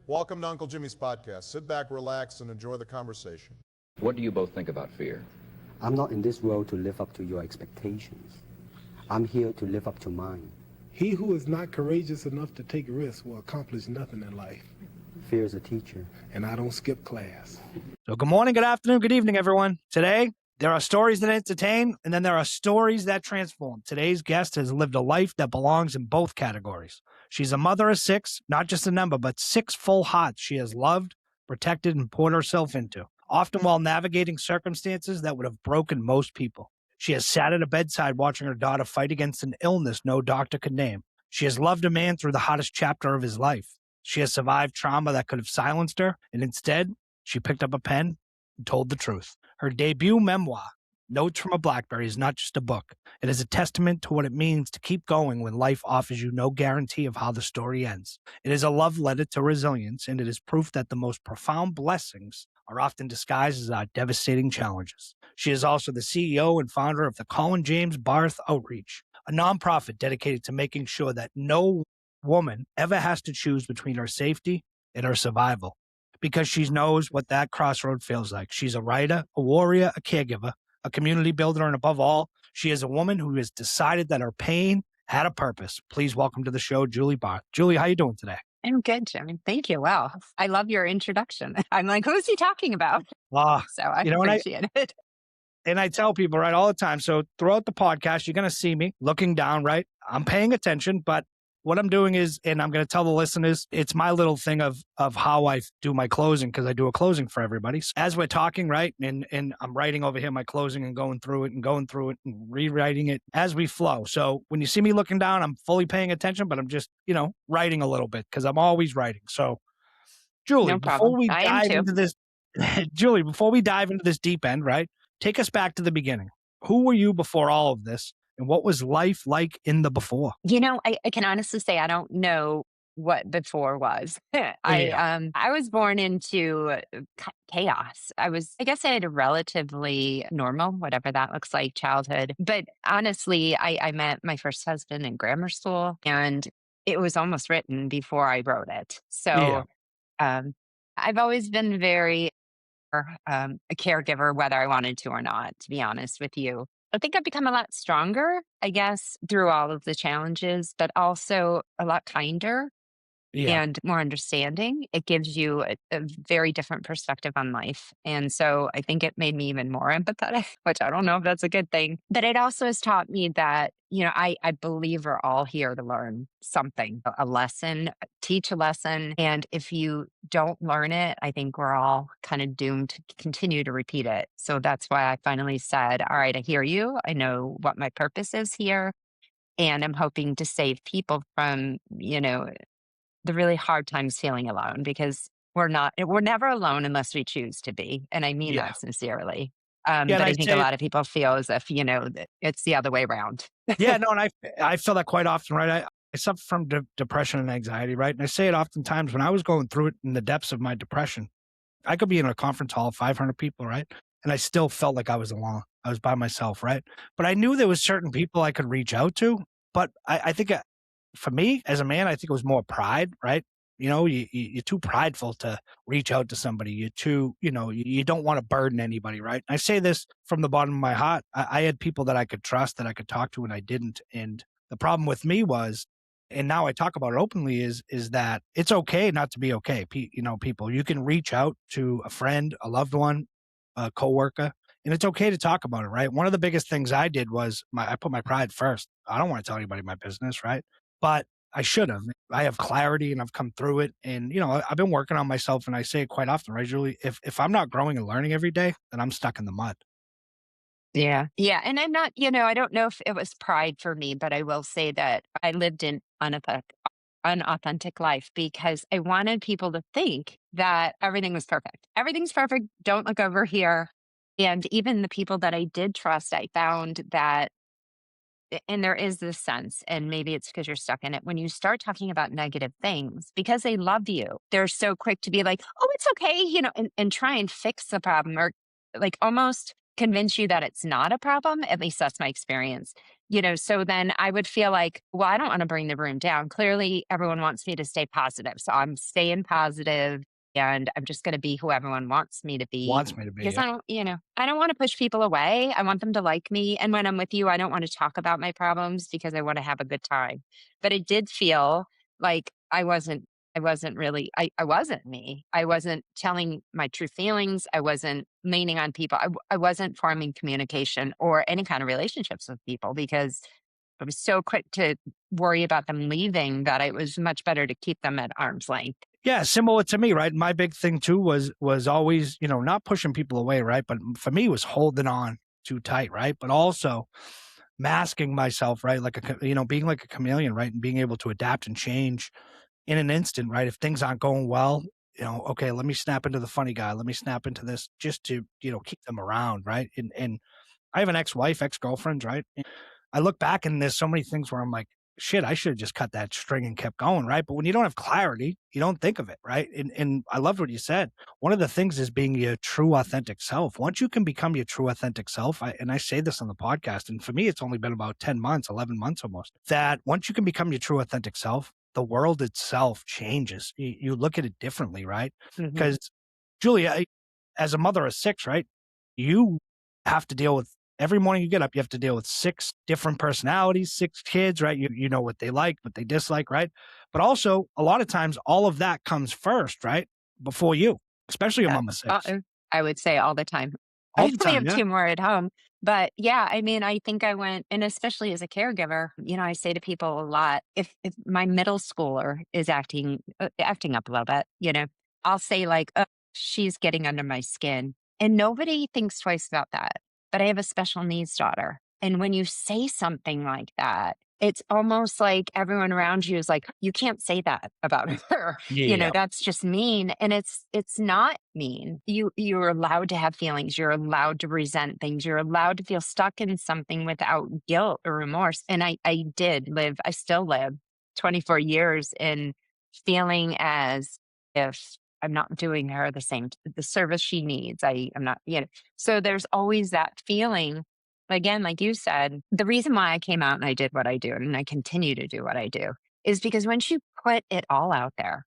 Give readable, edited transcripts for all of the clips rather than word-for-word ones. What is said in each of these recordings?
Welcome to Uncle Jimmy's podcast. Sit back, relax, and enjoy the conversation. What do you both think about fear? I'm not in this world to live up to your expectations. I'm here to live up to mine. He who is not courageous enough to take risks will accomplish nothing in life. Fear is a teacher. And I don't skip class. So good morning, good afternoon, good evening, everyone. Today, there are stories that entertain, and then there are stories that transform. Today's guest has lived a life that belongs in both categories. She's a mother of 6, not just a number, but 6 full hearts she has loved, protected, and poured herself into, often while navigating circumstances that would have broken most people. She has sat at a bedside watching her daughter fight against an illness no doctor could name. She has loved a man through the hottest chapter of his life. She has survived trauma that could have silenced her, and instead, she picked up a pen and told the truth. Her debut memoir, Notes from a Blackberry, is not just a book. It is a testament to what it means to keep going when life offers you no guarantee of how the story ends. It is a love letter to resilience, and it is proof that the most profound blessings are often disguised as our devastating challenges. She is also the CEO and founder of the Colin James Barth Outreach, a nonprofit dedicated to making sure that no woman ever has to choose between her safety and her survival, because she knows what that crossroad feels like. She's a writer, a warrior, a caregiver, a community builder, and above all, she is a woman who has decided that her pain had a purpose. Please welcome to the show, Julie Barth. Julie, how you doing today? I'm good, Jimmy. Thank you. Wow. I love your introduction. I'm like, who's he talking about? So I appreciate it. And I tell people, right, all the time. So throughout the podcast, you're going to see me looking down, right? I'm paying attention, but what I'm doing is, and I'm going to tell the listeners, it's my little thing of how I do my closing, because I do a closing for everybody. So as we're talking, right, and I'm writing over here my closing and going through it and rewriting it as we flow. So when you see me looking down, I'm fully paying attention, but I'm just, writing a little bit because I'm always writing. So Julie, No problem. before we dive into this, Julie, before we dive into this deep end, right, take us back to the beginning. Who were you before all of this? And what was life like in the before? I can honestly say I don't know what before was. I was born into chaos. I guess I had a relatively normal, whatever that looks like, childhood. But honestly, I met my first husband in grammar school, and it was almost written before I wrote it. So I've always been very a caregiver, whether I wanted to or not, to be honest with you. I think I've become a lot stronger, I guess, through all of the challenges, but also a lot kinder and more understanding. It gives you a very different perspective on life. And so I think it made me even more empathetic, which I don't know if that's a good thing. But it also has taught me that, I believe we're all here to learn something, a lesson, teach a lesson. And if you don't learn it, I think we're all kind of doomed to continue to repeat it. So that's why I finally said, all right, I hear you. I know what my purpose is here. And I'm hoping to save people from, the really hard times feeling alone, because we're never alone unless we choose to be. And I mean that sincerely. But I think a lot of people feel as if, that it's the other way around. And I feel that quite often, right? I suffer from depression and anxiety, right? And I say it oftentimes when I was going through it in the depths of my depression, I could be in a conference hall of 500 people, right? And I still felt like I was alone. I was by myself, right? But I knew there was certain people I could reach out to. But I think for me as a man, I think it was more pride, right? You're too prideful to reach out to somebody. You're too, you don't want to burden anybody, right? I say this from the bottom of my heart. I had people that I could trust, that I could talk to, and I didn't. And the problem with me was, and now I talk about it openly, is that it's okay not to be okay. People, you can reach out to a friend, a loved one, a coworker, and it's okay to talk about it, right? One of the biggest things I did was I put my pride first. I don't want to tell anybody my business, right? But I should have. I have clarity and I've come through it. And, I've been working on myself, and I say it quite often, right, Julie? If I'm not growing and learning every day, then I'm stuck in the mud. Yeah. Yeah. And I'm not, I don't know if it was pride for me, but I will say that I lived in unauthentic life because I wanted people to think that everything was perfect. Everything's perfect. Don't look over here. And even the people that I did trust, I found that, and there is this sense, and maybe it's because you're stuck in it, when you start talking about negative things, because they love you, they're so quick to be like, oh, it's okay, and try and fix the problem, or like almost convince you that it's not a problem. At least that's my experience. So then I would feel like, well, I don't want to bring the room down. Clearly, everyone wants me to stay positive. So I'm staying positive and I'm just going to be who everyone wants me to be Wants me to be. because Yeah. I don't want to push people away. I want them to like me. And when I'm with you, I don't want to talk about my problems because I want to have a good time. But it did feel like I wasn't me. I wasn't telling my true feelings. I wasn't leaning on people. I wasn't forming communication or any kind of relationships with people because I was so quick to worry about them leaving that it was much better to keep them at arm's length. Yeah, similar to me, right? My big thing too was always, not pushing people away, right? But for me, it was holding on too tight, right? But also masking myself, right? Like being like a chameleon, right? And being able to adapt and change in an instant, right? If things aren't going well, okay, let me snap into the funny guy. Let me snap into this just to, keep them around, right? And I have an ex-girlfriend, right? And I look back and there's so many things where I'm like, shit, I should have just cut that string and kept going, right? But when you don't have clarity, you don't think of it, right? And I loved what you said. One of the things is being your true authentic self. Once you can become your true authentic self, and I say this on the podcast, and for me, it's only been about 10 months, 11 months almost, that once you can become your true authentic self, the world itself changes. You look at it differently, right? Mhm. Because Julia, as a mother of 6, right? You have to deal with every morning you get up, you have to deal with 6 different personalities, 6 kids, right? You know what they like, what they dislike, right? But also, a lot of times, all of that comes first, right? Before you, especially a mom of 6. I would say all the time. All I the only time, have yeah. 2 more at home. But yeah, I mean, I think I went, and especially as a caregiver, I say to people a lot, if my middle schooler is acting up a little bit, I'll say like, oh, she's getting under my skin. And nobody thinks twice about that. But I have a special needs daughter. And when you say something like that, it's almost like everyone around you is like, you can't say that about her. Yeah. That's just mean. And it's not mean. You're allowed to have feelings. You're allowed to resent things. You're allowed to feel stuck in something without guilt or remorse. And I still live 24 years in feeling as if I'm not doing her the service she needs. I'm not, so there's always that feeling. Again, like you said, the reason why I came out and I did what I do and I continue to do what I do is because once you put it all out there,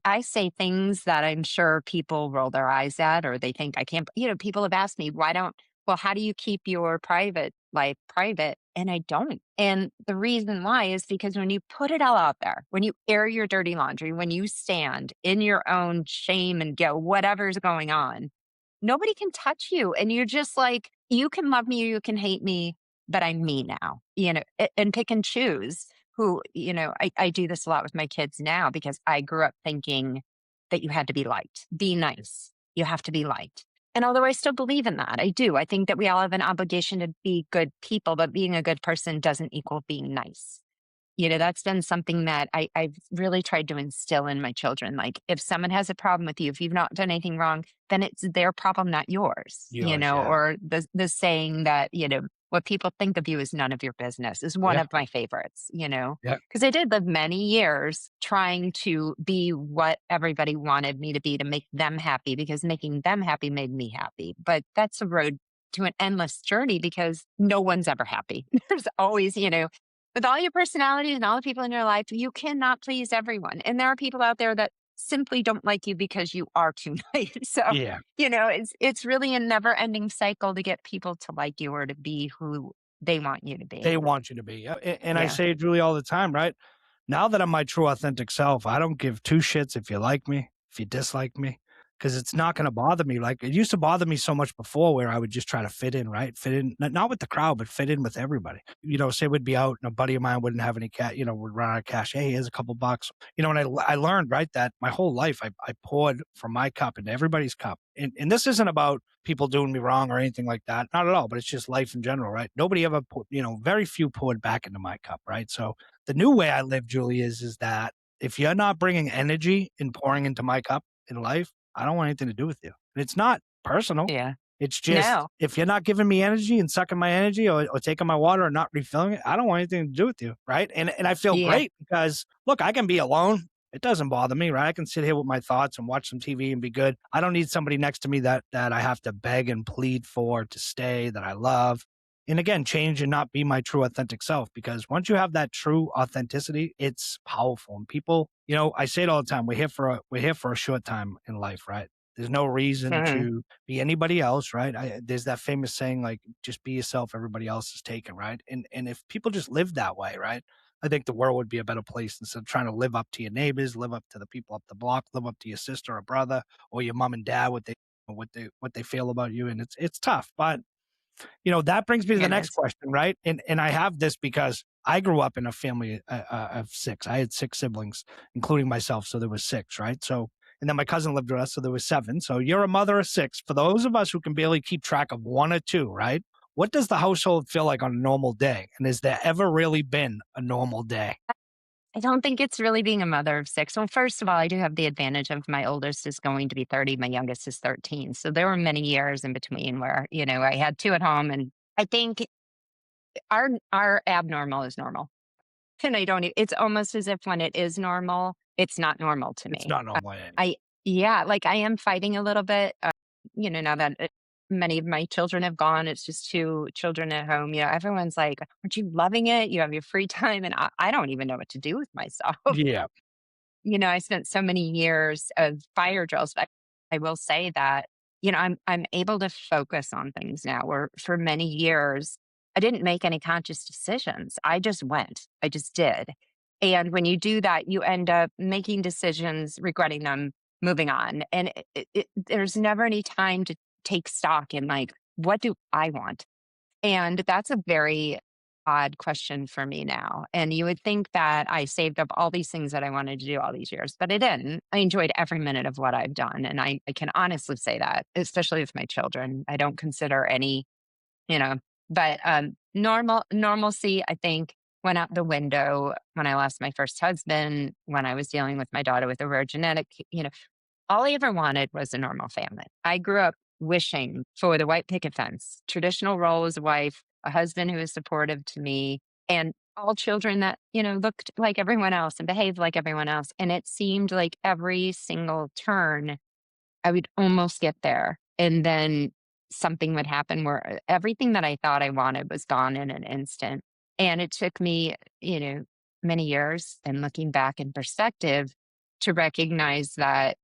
I say things that I'm sure people roll their eyes at or they think I can't, people have asked me, how do you keep your private life private? And I don't. And the reason why is because when you put it all out there, when you air your dirty laundry, when you stand in your own shame and guilt, whatever's going on, nobody can touch you. And you're just like, you can love me or you can hate me, but I'm me now, and pick and choose who, I do this a lot with my kids now because I grew up thinking that you had to be liked, be nice. You have to be liked. And although I still believe in that, I do. I think that we all have an obligation to be good people, but being a good person doesn't equal being nice. That's been something that I've really tried to instill in my children. Like, if someone has a problem with you, if you've not done anything wrong, then it's their problem, not yours. Yeah. Or the saying that, what people think of you is none of your business is one Yeah. of my favorites, Yeah. because I did live many years trying to be what everybody wanted me to be to make them happy because making them happy made me happy. But that's a road to an endless journey because no one's ever happy. There's always, with all your personalities and all the people in your life, you cannot please everyone. And there are people out there that simply don't like you because you are too nice. So, Yeah. it's really a never ending cycle to get people to like you or to be who they want you to be. They want you to be. And I Yeah. say, Julie, all the time, right? Now that I'm my true authentic self, I don't give 2 shits if you like me, if you dislike me, because it's not going to bother me. Like it used to bother me so much before where I would just try to fit in, right? Fit in, not with the crowd, but fit in with everybody. Say we'd be out and a buddy of mine wouldn't have any cash, would run out of cash. Hey, here's a couple bucks. And I learned, right, that my whole life I poured from my cup into everybody's cup. And this isn't about people doing me wrong or anything like that. Not at all, but it's just life in general, right? Nobody ever put, very few poured back into my cup, right? So the new way I live, Julie, is that if you're not bringing energy and pouring into my cup in life, I don't want anything to do with you. And it's not personal. Yeah. It's just, No. if you're not giving me energy and sucking my energy or taking my water or not refilling it, I don't want anything to do with you, right? And I feel great because, look, I can be alone. It doesn't bother me, right? I can sit here with my thoughts and watch some TV and be good. I don't need somebody next to me that I have to beg and plead for to stay, that I love. and again, change and not be my true authentic self. Because once you have that true authenticity, it's powerful. And people, I say it all the time. We're here for a short time in life, right? There's no reason to be anybody else, right? There's that famous saying, like, just be yourself, everybody else is taken, right? And if people just live that way, right, I think the world would be a better place instead of trying to live up to your neighbors, live up to the people up the block, live up to your sister or brother or your mom and dad, what they feel about you. And it's tough. But that brings me to the next question, right? And I have this because I grew up in a family of six. I had six siblings, including myself. So there was six, right? So, and then my cousin lived with us. So there was seven. So you're a mother of six. For those of us who can barely keep track of one or two, right? What does the household feel like on a normal day? And has there ever really been a normal day? I don't think it's really being a mother of six. Well, first of all, I do have the advantage of my oldest is going to be 30. My youngest is 13. So there were many years in between where, I had two at home. And I think our abnormal is normal. And it's almost as if when it is normal, it's not normal to me. It's not normal. I am fighting a little bit, now that many of my children have gone, it's just two children at home. Everyone's like, aren't you loving it? You have your free time. And I don't even know what to do with myself. Yeah. I spent so many years of fire drills, but I will say that, I'm able to focus on things now where for many years, I didn't make any conscious decisions. I just went. I just did. And when you do that, you end up making decisions, regretting them, moving on. And there's never any time to take stock in, like, what do I want? And that's a very odd question for me now. And you would think that I saved up all these things that I wanted to do all these years, but I didn't. I enjoyed every minute of what I've done. And I can honestly say that, especially with my children. I don't consider any, but normalcy, I think, went out the window when I lost my first husband, when I was dealing with my daughter with a rare genetic, all I ever wanted was a normal family. I grew up wishing for the white picket fence, traditional role as a wife, a husband who was supportive to me, and all children that, looked like everyone else and behaved like everyone else. And it seemed like every single turn, I would almost get there. And then something would happen where everything that I thought I wanted was gone in an instant. And it took me, many years and looking back in perspective to recognize that,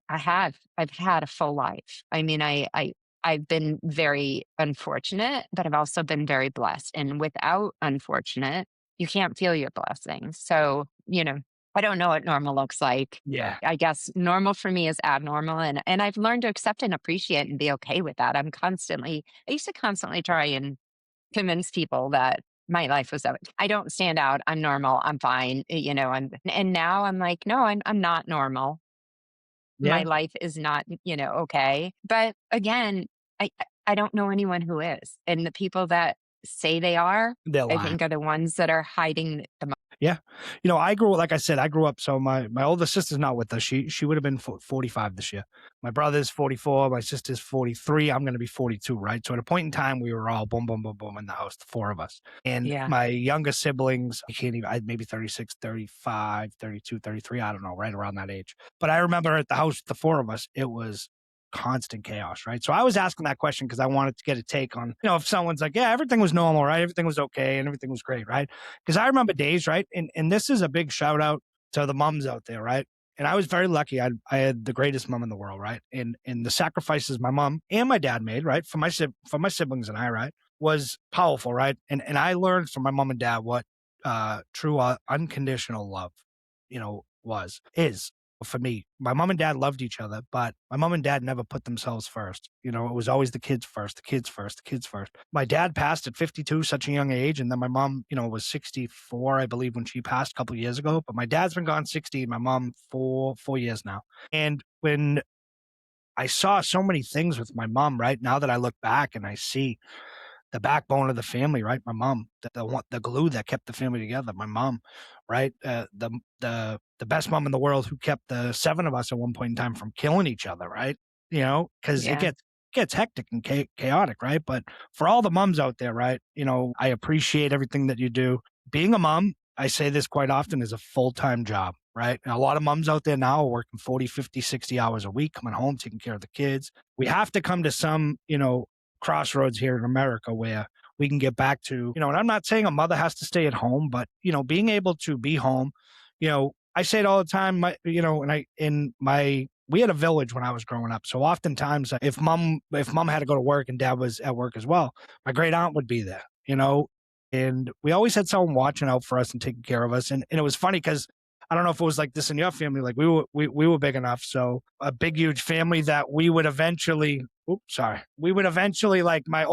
I've had a full life. I mean, I've been very unfortunate, but I've also been very blessed. And without unfortunate, you can't feel your blessings. So, I don't know what normal looks like. Yeah. I guess normal for me is abnormal. And I've learned to accept and appreciate and be okay with that. I used to constantly try and convince people that my life was, I don't stand out. I'm normal. I'm fine. And now I'm like, no, I'm not normal. Yeah. My life is not, okay. But again, I don't know anyone who is. And the people that say they are, They're I lying. think are the ones that are hiding the most. Yeah. Like I said, I grew up. So my older sister's not with us. She would have been 45 this year. My brother's 44. My sister's 43. I'm going to be 42. Right. So at a point in time, we were all boom, boom, boom, boom in the house, the four of us. And my younger siblings, maybe 36, 35, 32, 33. I don't know, right around that age. But I remember at the house, the four of us, it was constant chaos, right? So I was asking that question because I wanted to get a take on, if someone's like, yeah, everything was normal, right? Everything was okay and everything was great, right? Because I remember days, right? And this is a big shout out to the moms out there, right? And I was very lucky. I had the greatest mom in the world, right? And the sacrifices my mom and my dad made, right, for my siblings and I, right, was powerful, right? And I learned from my mom and dad what true unconditional love, is. For me, my mom and dad loved each other, but my mom and dad never put themselves first. It was always the kids first, the kids first, the kids first. My dad passed at 52, such a young age. And then my mom, was 64, I believe, when she passed a couple of years ago. But my dad's been gone 60, my mom 4 years now. And when I saw so many things with my mom, right, now that I look back and I see the backbone of the family, right? My mom, the glue that kept the family together. My mom, right? The best mom in the world who kept the seven of us at one point in time from killing each other, right? Because it gets hectic and chaotic, right? But for all the moms out there, right? I appreciate everything that you do. Being a mom, I say this quite often, is a full-time job, right? And a lot of moms out there now are working 40, 50, 60 hours a week, coming home, taking care of the kids. We have to come to some, crossroads here in America where we can get back to, and I'm not saying a mother has to stay at home, but, being able to be home, I say it all the time, we had a village when I was growing up. So oftentimes if mom had to go to work and dad was at work as well, my great aunt would be there, and we always had someone watching out for us and taking care of us. And it was funny because I don't know if it was like this in your family. Like we were big enough. So a big, huge family that we would eventually, like my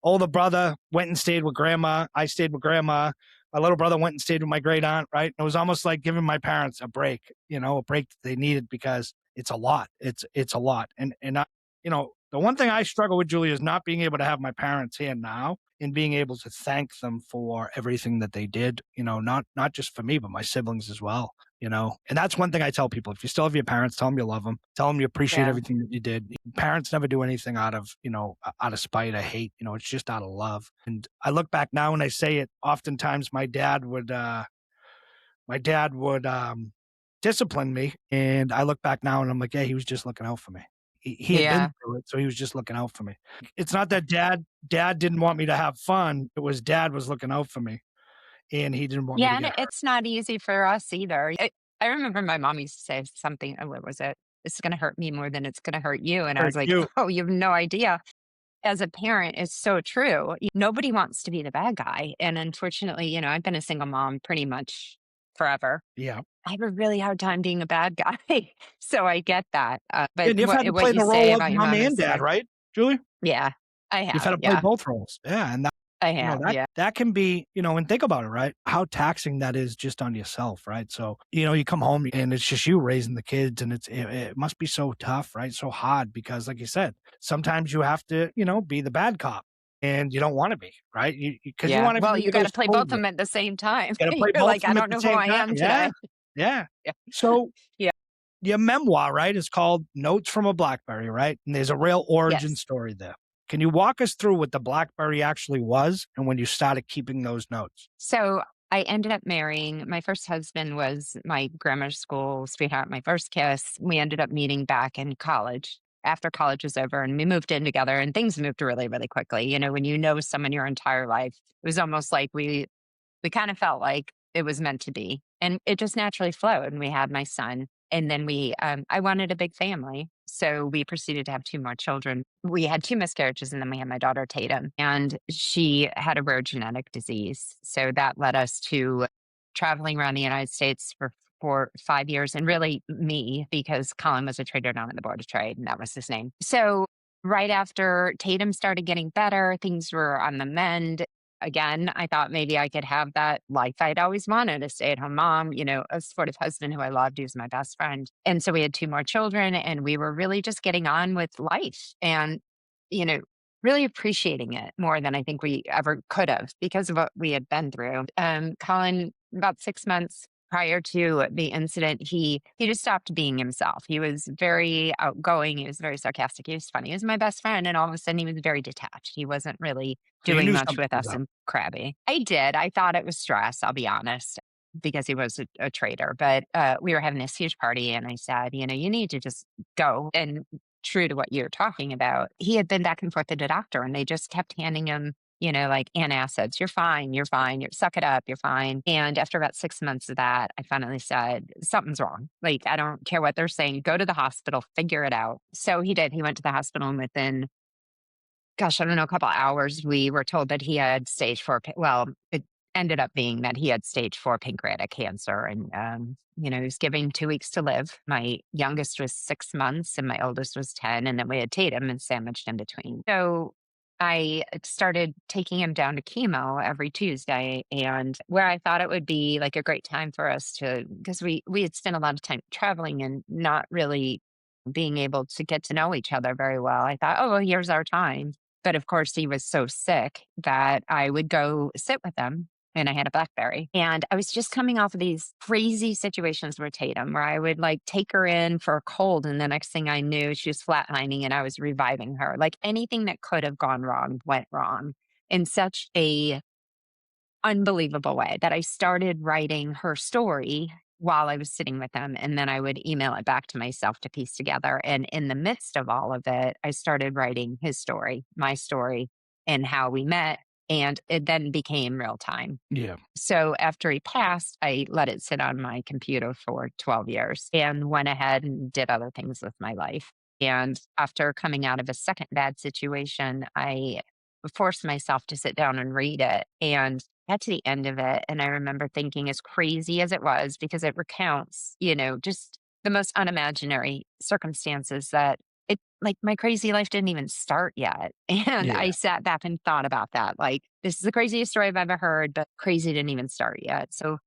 older brother went and stayed with grandma. I stayed with grandma. My little brother went and stayed with my great aunt, right? It was almost like giving my parents a break, a break that they needed because it's a lot. It's a lot. And I, the one thing I struggle with, Julie, is not being able to have my parents here now and being able to thank them for everything that they did, not just for me, but my siblings as well, and that's one thing I tell people. If you still have your parents, tell them you love them, tell them you appreciate everything that you did. Parents never do anything out of spite or hate, it's just out of love. And I look back now and I say it oftentimes, my dad would discipline me. And I look back now and I'm like, yeah, he was just looking out for me. He had been through it, so he was just looking out for me. It's not that dad didn't want me to have fun. It was dad was looking out for me, and he didn't want me to Yeah, and get hurt. it's not easy for us either. I remember my mom used to say something, what was it? It's going to hurt me more than it's going to hurt you. And I Hurt was like, you. oh, you have no idea. As a parent, it's so true. Nobody wants to be the bad guy. And unfortunately, I've been a single mom pretty much forever. Yeah. I have a really hard time being a bad guy. So I get that. But And you've had to what play you the say role of about your mom mom and is, dad, right, Julie? yeah, I You've have. had to play Yeah, both roles. Yeah, and I have. Yeah. that can be, and think about it, right? How taxing that is just on yourself, right? So, you come home and it's just you raising the kids, and it must be so tough, right? So hard because, like you said, sometimes you have to, be the bad cop, and you don't want to be, right? Because you Yeah. want Well, everybody you to got go to play both of smoothly. them at the same time. Got to play You're both of like, I them at don't the know who same I time. am Yeah, today. yeah. Yeah. So Yeah. your memoir, right, is called Notes from a Blackberry, right? And there's a real origin Yes. story there. Can you walk us through what the Blackberry actually was and when you started keeping those notes? So I ended up marrying. My first husband was my grammar school sweetheart, my first kiss. We ended up meeting back in college after college was over, and we moved in together, and things moved really, really quickly. When you know someone your entire life, it was almost like we kind of felt like it was meant to be, and it just naturally flowed. And we had my son, and then I wanted a big family. So we proceeded to have two more children. We had two miscarriages, and then we had my daughter Tatum, and she had a rare genetic disease. So that led us to traveling around the United States for 5 years, and really me, because Colin was a trader down at the Board of Trade, and that was his name. So right after Tatum started getting better, things were on the mend. Again, I thought maybe I could have that life I'd always wanted, a stay-at-home mom, a supportive husband who I loved, who was my best friend. And so we had two more children, and we were really just getting on with life and, you know, really appreciating it more than I think we ever could have because of what we had been through. Colin, about 6 months prior to the incident, he just stopped being himself. He was very outgoing. He was very sarcastic. He was funny. He was my best friend. And all of a sudden he was very detached. He wasn't really So you doing knew much something with was us up. and crabby. I did. I thought it was stress, I'll be honest, because he was a trader. But we were having this huge party, and I said, you need to just go. And true to what you're talking about, he had been back and forth to the doctor, and they just kept handing him, like antacids. You're fine. You're fine. Suck it up. You're fine. And after about 6 months of that, I finally said, something's wrong. Like, I don't care what they're saying. Go to the hospital, figure it out. So he did. He went to the hospital, and within, gosh, I don't know, a couple hours, we were told that he had stage 4. Well, it ended up being that he had stage 4 pancreatic cancer. And, he was given 2 weeks to live. My youngest was 6 months and my oldest was 10. And then we had Tatum and sandwiched in between. So I started taking him down to chemo every Tuesday, and where I thought it would be like a great time for us to, because we had spent a lot of time traveling and not really being able to get to know each other very well. I thought, oh, well, here's our time. But of course, he was so sick that I would go sit with him, and I had a Blackberry. And I was just coming off of these crazy situations with Tatum where I would like take her in for a cold, and the next thing I knew, she was flatlining and I was reviving her. Like anything that could have gone wrong went wrong in such a unbelievable way that I started writing her story while I was sitting with them. And then I would email it back to myself to piece together. And in the midst of all of it, I started writing his story, my story, and how we met. And it then became real time. Yeah. So after he passed, I let it sit on my computer for 12 years and went ahead and did other things with my life. And after coming out of a second bad situation, I forced myself to sit down and read it. And got to the end of it. And I remember thinking, as crazy as it was, because it recounts, just the most unimaginary circumstances that it like my crazy life didn't even start yet. And Yeah. I sat back and thought about that. Like, this is the craziest story I've ever heard, but crazy didn't even start yet. So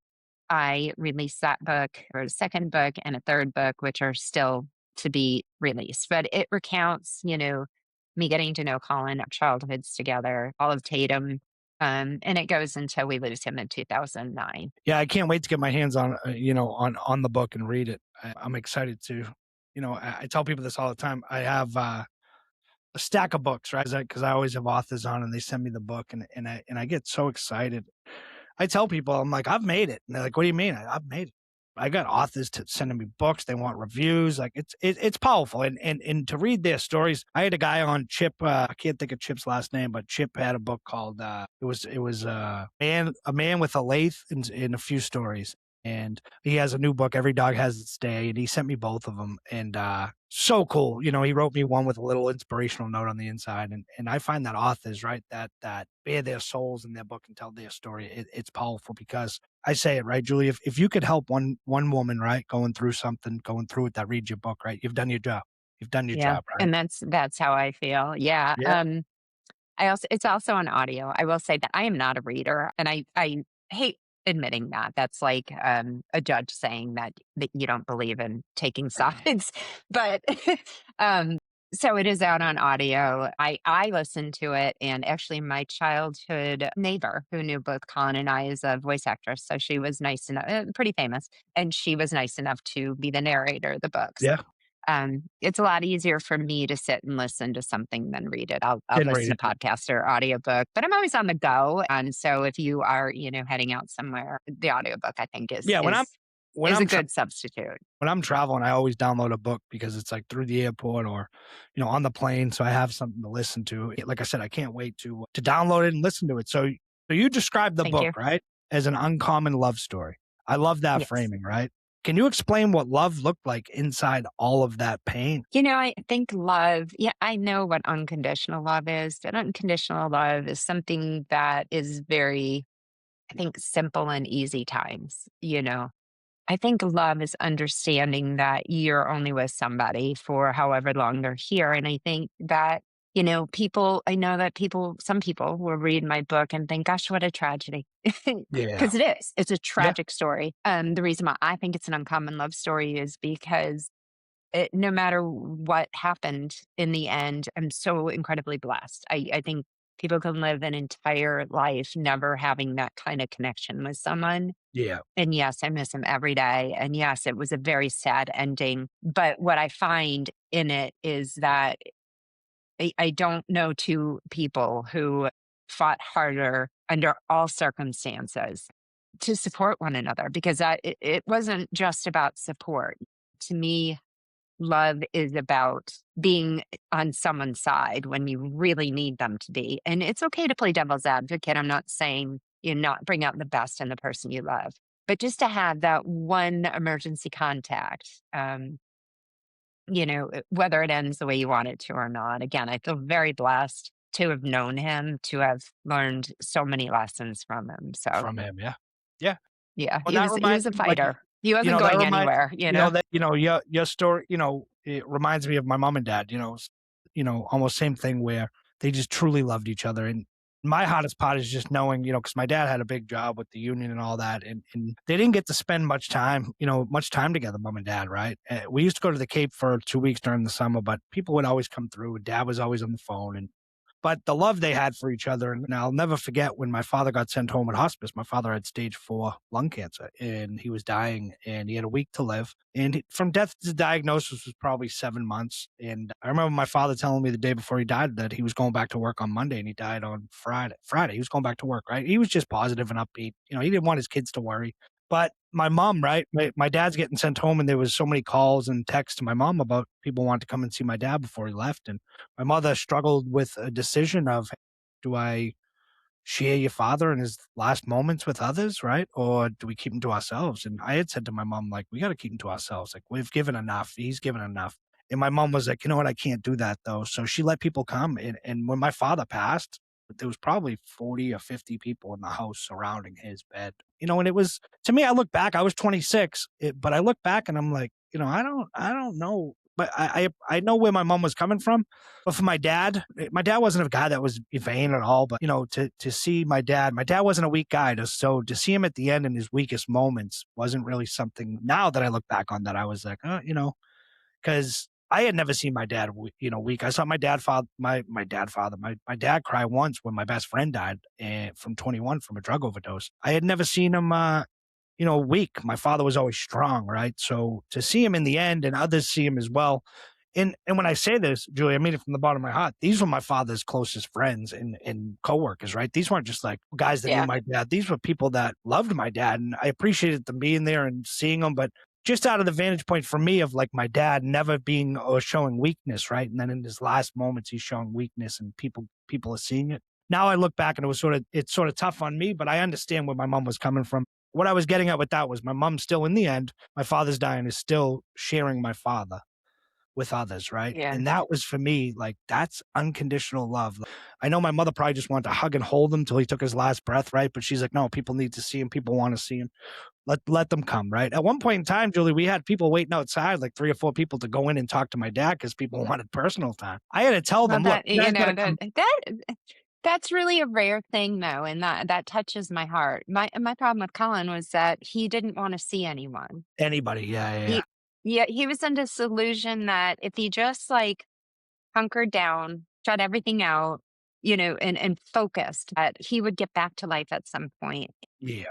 I released that book, or a second book and a third book, which are still to be released. But it recounts, me getting to know Colin, our childhoods together, all of Tatum. And it goes until we lose him in 2009. Yeah, I can't wait to get my hands on, on the book and read it. I'm excited to, I tell people this all the time. I have a stack of books, right? Because I always have authors on, and they send me the book, and I get so excited. I tell people, I'm like, I've made it. And they're like, what do you mean? I've made it. I got authors sending me books. They want reviews. Like it's powerful. And to read their stories, I had a guy on, Chip. I can't think of Chip's last name, but Chip had a book called it was a man with a lathe in a few stories. And he has a new book, Every Dog Has Its Day, and he sent me both of them. And so cool. He wrote me one with a little inspirational note on the inside. And I find that authors, right, that bare their souls in their book and tell their story, it's powerful, because I say it, right, Julie, if you could help one woman, right, going through it, that reads your book, right, you've done your job. You've done your job, right? And that's how I feel. Yeah. Yeah. It's also on audio. I will say that I am not a reader, and I hate admitting that. That's like a judge saying that you don't believe in taking sides. But so it is out on audio. I listened to it, and actually my childhood neighbor, who knew both Colin and I, is a voice actress. So she was nice enough, pretty famous, and she was nice enough to be the narrator of the books. Yeah. It's a lot easier for me to sit and listen to something than read it. I'll Didn't listen read to podcast or audiobook, but I'm always on the go. And so if you are, heading out somewhere, the audiobook, I think is a good substitute. When I'm traveling, I always download a book, because it's like through the airport or, on the plane. So I have something to listen to. Like I said, I can't wait to download it and listen to it. So you described the Thank book, you. right, as an uncommon love story. I love that Yes. framing, right? Can you explain what love looked like inside all of that pain? I think love, I know what unconditional love is, but unconditional love is something that is very, I think, simple and easy times. I think love is understanding that you're only with somebody for however long they're here. And I think that, some people will read my book and think, gosh, what a tragedy. Yeah. Because it is. It's a tragic story. The reason why I think it's an uncommon love story is because no matter what happened in the end, I'm so incredibly blessed. I think people can live an entire life never having that kind of connection with someone. Yeah. And yes, I miss him every day. And yes, it was a very sad ending. But what I find in it is that I don't know two people who fought harder under all circumstances to support one another, because it wasn't just about support. To me, love is about being on someone's side when you really need them to be. And it's okay to play devil's advocate. I'm not saying not bring out the best in the person you love, but just to have that one emergency contact, whether it ends the way you want it to or not. Again, I feel very blessed to have known him, to have learned so many lessons from him. So From him, yeah. Yeah. yeah, Well, he that was a reminds me, like, fighter. He wasn't that going remind anywhere. your story, it reminds me of my mom and dad, almost same thing, where they just truly loved each other. And my hardest part is just knowing, because my dad had a big job with the union and all that, and they didn't get to spend much time together, mom and dad, right? We used to go to the Cape for 2 weeks during the summer, but people would always come through, and dad was always on the phone. But the love they had for each other, and I'll never forget when my father got sent home at hospice. My father had stage 4 lung cancer, and he was dying, and he had a week to live. And from death to diagnosis was probably 7 months. And I remember my father telling me the day before he died that he was going back to work on Monday, and he died on Friday. He was going back to work, right? He was just positive and upbeat. He didn't want his kids to worry. But my mom, right? My dad's getting sent home, and there was so many calls and texts to my mom about people wanting to come and see my dad before he left. And my mother struggled with a decision of, do I share your father in his last moments with others, right? Or do we keep him to ourselves? And I had said to my mom, like, we got to keep him to ourselves. Like, we've given enough. He's given enough. And my mom was like, you know what? I can't do that though. So she let people come. And when my father passed, there was probably 40 or 50 people in the house surrounding his bed. And it was, to me, I look back, I was 26, but I look back and I'm like, I don't know. But I know where my mom was coming from. But for my dad wasn't a guy that was vain at all. But, to see my dad wasn't a weak guy. So to see him at the end in his weakest moments wasn't really something, now that I look back on that, I was like, because I had never seen my dad, weak. I saw my dad cry once when my best friend died from 21 from a drug overdose. I had never seen him, weak. My father was always strong, right? So to see him in the end, and others see him as well. And when I say this, Julie, I mean it from the bottom of my heart. These were my father's closest friends and coworkers, right? These weren't just like guys that knew my dad. These were people that loved my dad, and I appreciated them being there and seeing them. But just out of the vantage point for me of like my dad never being or showing weakness, right? And then in his last moments, he's showing weakness, and people are seeing it. Now I look back, and it's sort of tough on me, but I understand where my mom was coming from. What I was getting at with that was my mom still, in the end, my father's dying, is still sharing my father with others, right? Yeah. And that was, for me, like, that's unconditional love. I know my mother probably just wanted to hug and hold him till he took his last breath, right? But she's like, no, people need to see him. People want to see him. Let them come, right? At one point in time, Julie, we had people waiting outside, like 3 or 4 people to go in and talk to my dad because people wanted personal time. I had to tell them, look, that's really a rare thing though, and that touches my heart. My problem with Colin was that he didn't want to see anyone. Anybody, yeah. He was in disillusion that if he just like hunkered down, shut everything out, and focused, that he would get back to life at some point. Yeah.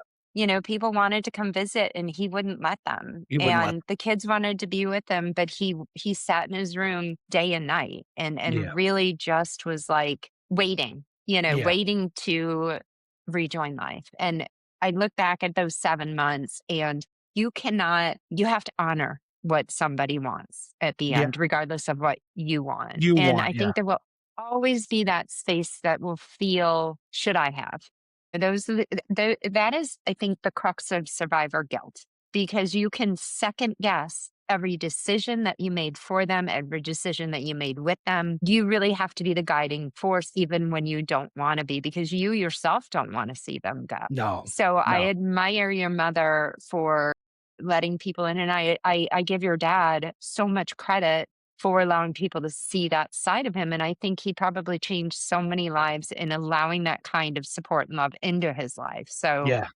People wanted to come visit and he wouldn't let them. He wouldn't let And the kids wanted to be with him, but he sat in his room day and night and Yeah. really just was like waiting, Yeah. waiting to rejoin life. And I look back at those 7 months, and you have to honor what somebody wants at the Yeah. end, regardless of what you want. You And want, I think there will always be that space that will feel, should I have? That is, I think, the crux of survivor guilt, because you can second guess every decision that you made for them, every decision that you made with them. You really have to be the guiding force, even when you don't want to be, because you yourself don't want to see them go. No. So I No. admire your mother for letting people in. And I give your dad so much credit for allowing people to see that side of him. And I think he probably changed so many lives in allowing that kind of support and love into his life. So Yeah.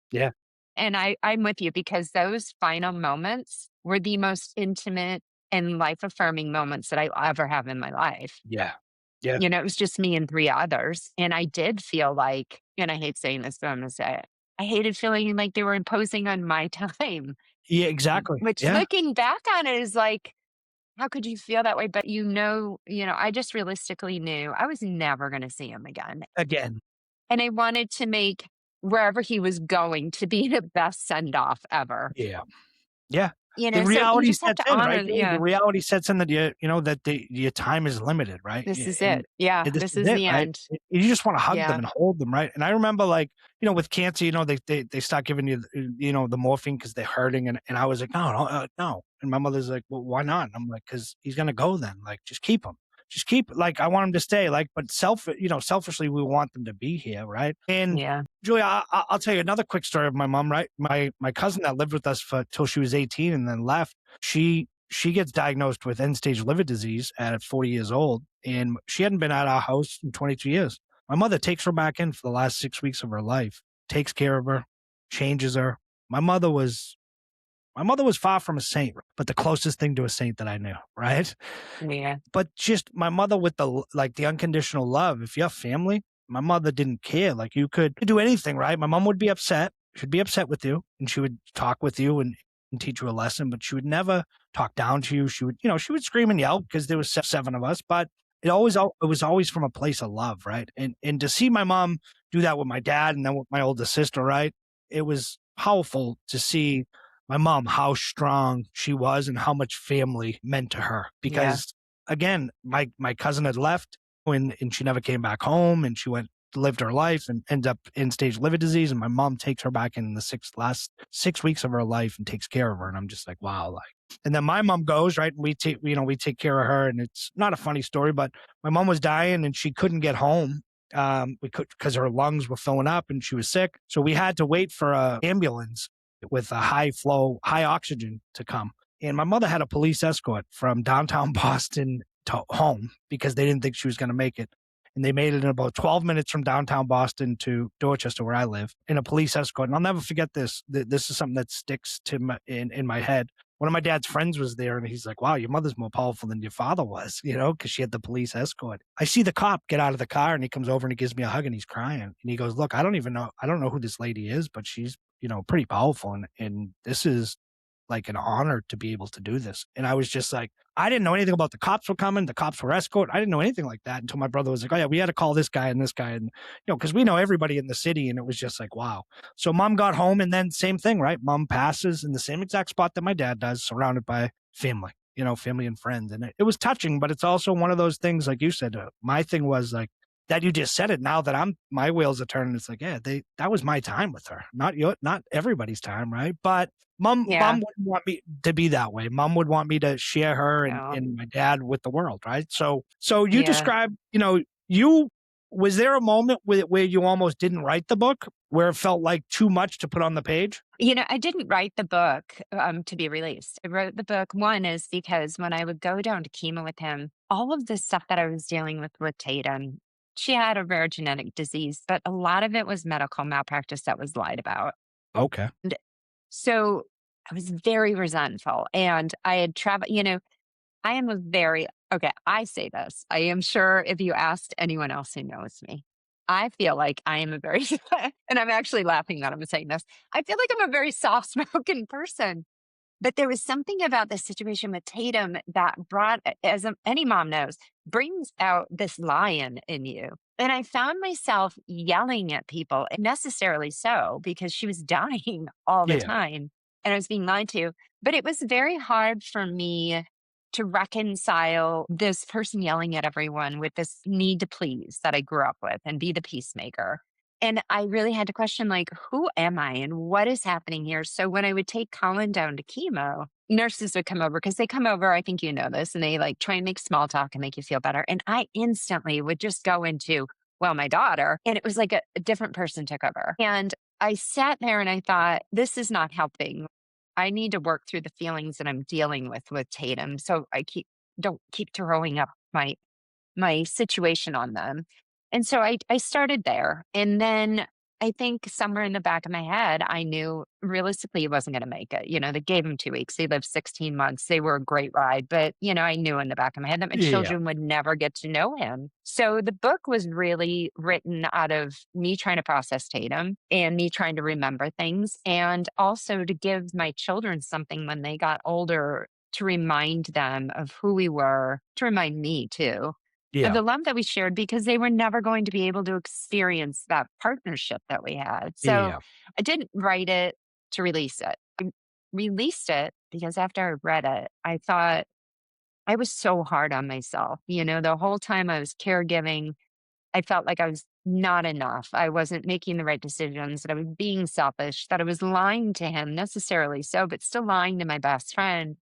Yeah. and I'm with you, because those final moments were the most intimate and life affirming moments that I ever have in my life. Yeah. Yeah. It was just me and 3 others. And I did feel like, and I hate saying this, but I'm going to say it, I hated feeling like they were imposing on my time. Yeah, exactly. Which, Yeah. looking back on it, is like, how could you feel that way? But I just realistically knew I was never going to see him again. Again. And I wanted to make wherever he was going to be the best send off ever. Yeah. Yeah. The So you reality just have sets to in, honor, right? The reality sets in that your time is limited, right? this is And it. Yeah, this is it, the right? end. You just want to hug Yeah. them and hold them, right? And I remember, like, with cancer, they start giving you, the morphine because they're hurting, and I was like, no, no. And my mother's like, well, why not? And I'm like, because he's gonna go then. Like, just keep him. Just keep, like, I want him to stay, like, but selfishly, we want them to be here, right? And Yeah. Julia, I'll tell you another quick story of my mom, right? My cousin that lived with us till she was 18 and then left, she gets diagnosed with end-stage liver disease at 40 years old, and she hadn't been at our house in 22 years. My mother takes her back in for the last 6 weeks of her life, takes care of her, changes her. My mother was far from a saint, but the closest thing to a saint that I knew, right? Yeah. But just my mother with the unconditional love. If you're family, my mother didn't care. Like, you could do anything, right? My mom would be upset. She'd be upset with you, and she would talk with you and teach you a lesson, but she would never talk down to you. She would scream and yell because there was 7 of us, but it was always from a place of love, right? And to see my mom do that with my dad and then with my older sister, right? It was powerful to see my mom, how strong she was and how much family meant to her. Because again, my cousin had left and she never came back home, and she lived her life and ended up in stage liver disease. And my mom takes her back in the last 6 weeks of her life and takes care of her. And I'm just like, wow. And then my mom goes, right. And we take care of her, and it's not a funny story, but my mom was dying and she couldn't get home. Because her lungs were filling up and she was sick. So we had to wait for an ambulance with a high oxygen to come. And my mother had a police escort from downtown Boston to home because they didn't think she was going to make it. And they made it in about 12 minutes from downtown Boston to Dorchester, where I live, in a police escort. And I'll never forget this. This is something that sticks to in my head. One of my dad's friends was there, and he's like, wow, your mother's more powerful than your father was, because she had the police escort. I see the cop get out of the car, and he comes over and he gives me a hug, and he's crying. And he goes, look, I don't know who this lady is, but she's, pretty powerful. And this is like an honor to be able to do this. And I was just like, I didn't know anything about the cops were coming. The cops were escort. I didn't know anything like that until my brother was like, oh yeah, we had to call this guy and this guy. And, because we know everybody in the city, and it was just like, wow. So mom got home, and then same thing, right? Mom passes in the same exact spot that my dad does, surrounded by family, family and friends. And it was touching, but it's also one of those things, like you said, my thing was like, that you just said it, now that my wheels are turning, it's like, yeah, that was my time with her, not everybody's time, right? But mom wouldn't want me to be that way. Mom would want me to share her and my dad with the world, right? So you described, was there a moment where you almost didn't write the book, where it felt like too much to put on the page? I didn't write the book to be released. I wrote the book, one is because when I would go down to chemo with him, all of the stuff that I was dealing with Tatum, she had a rare genetic disease, but a lot of it was medical malpractice that was lied about. Okay. And so I was very resentful, and I had traveled, I am I say this. I am sure if you asked anyone else who knows me, I feel like I am a very, and I'm actually laughing that I'm saying this. I feel like I'm a very soft-spoken person. But there was something about the situation with Tatum that brought, any mom knows, brings out this lion in you. And I found myself yelling at people, and necessarily so, because she was dying all the time and I was being lied to. But it was very hard for me to reconcile this person yelling at everyone with this need to please that I grew up with and be the peacemaker. And I really had to question, like, who am I and what is happening here? So when I would take Colin down to chemo, nurses would come over, because they come over, I think you know this, and they like try and make small talk and make you feel better. And I instantly would just go into, well, my daughter. And it was like a different person took over. And I sat there and I thought, this is not helping. I need to work through the feelings that I'm dealing with Tatum. So don't keep throwing up my situation on them. And so I started there. And then I think somewhere in the back of my head, I knew realistically he wasn't going to make it. They gave him 2 weeks. He lived 16 months. They were a great ride. But, I knew in the back of my head that my children would never get to know him. So the book was really written out of me trying to process Tatum and me trying to remember things, and also to give my children something when they got older to remind them of who we were, to remind me too. Of the love that we shared, because they were never going to be able to experience that partnership that we had. So I didn't write it to release it. I released it because after I read it, I thought I was so hard on myself. The whole time I was caregiving, I felt like I was not enough. I wasn't making the right decisions, that I was being selfish, that I was lying to him, necessarily so, but still lying to my best friend.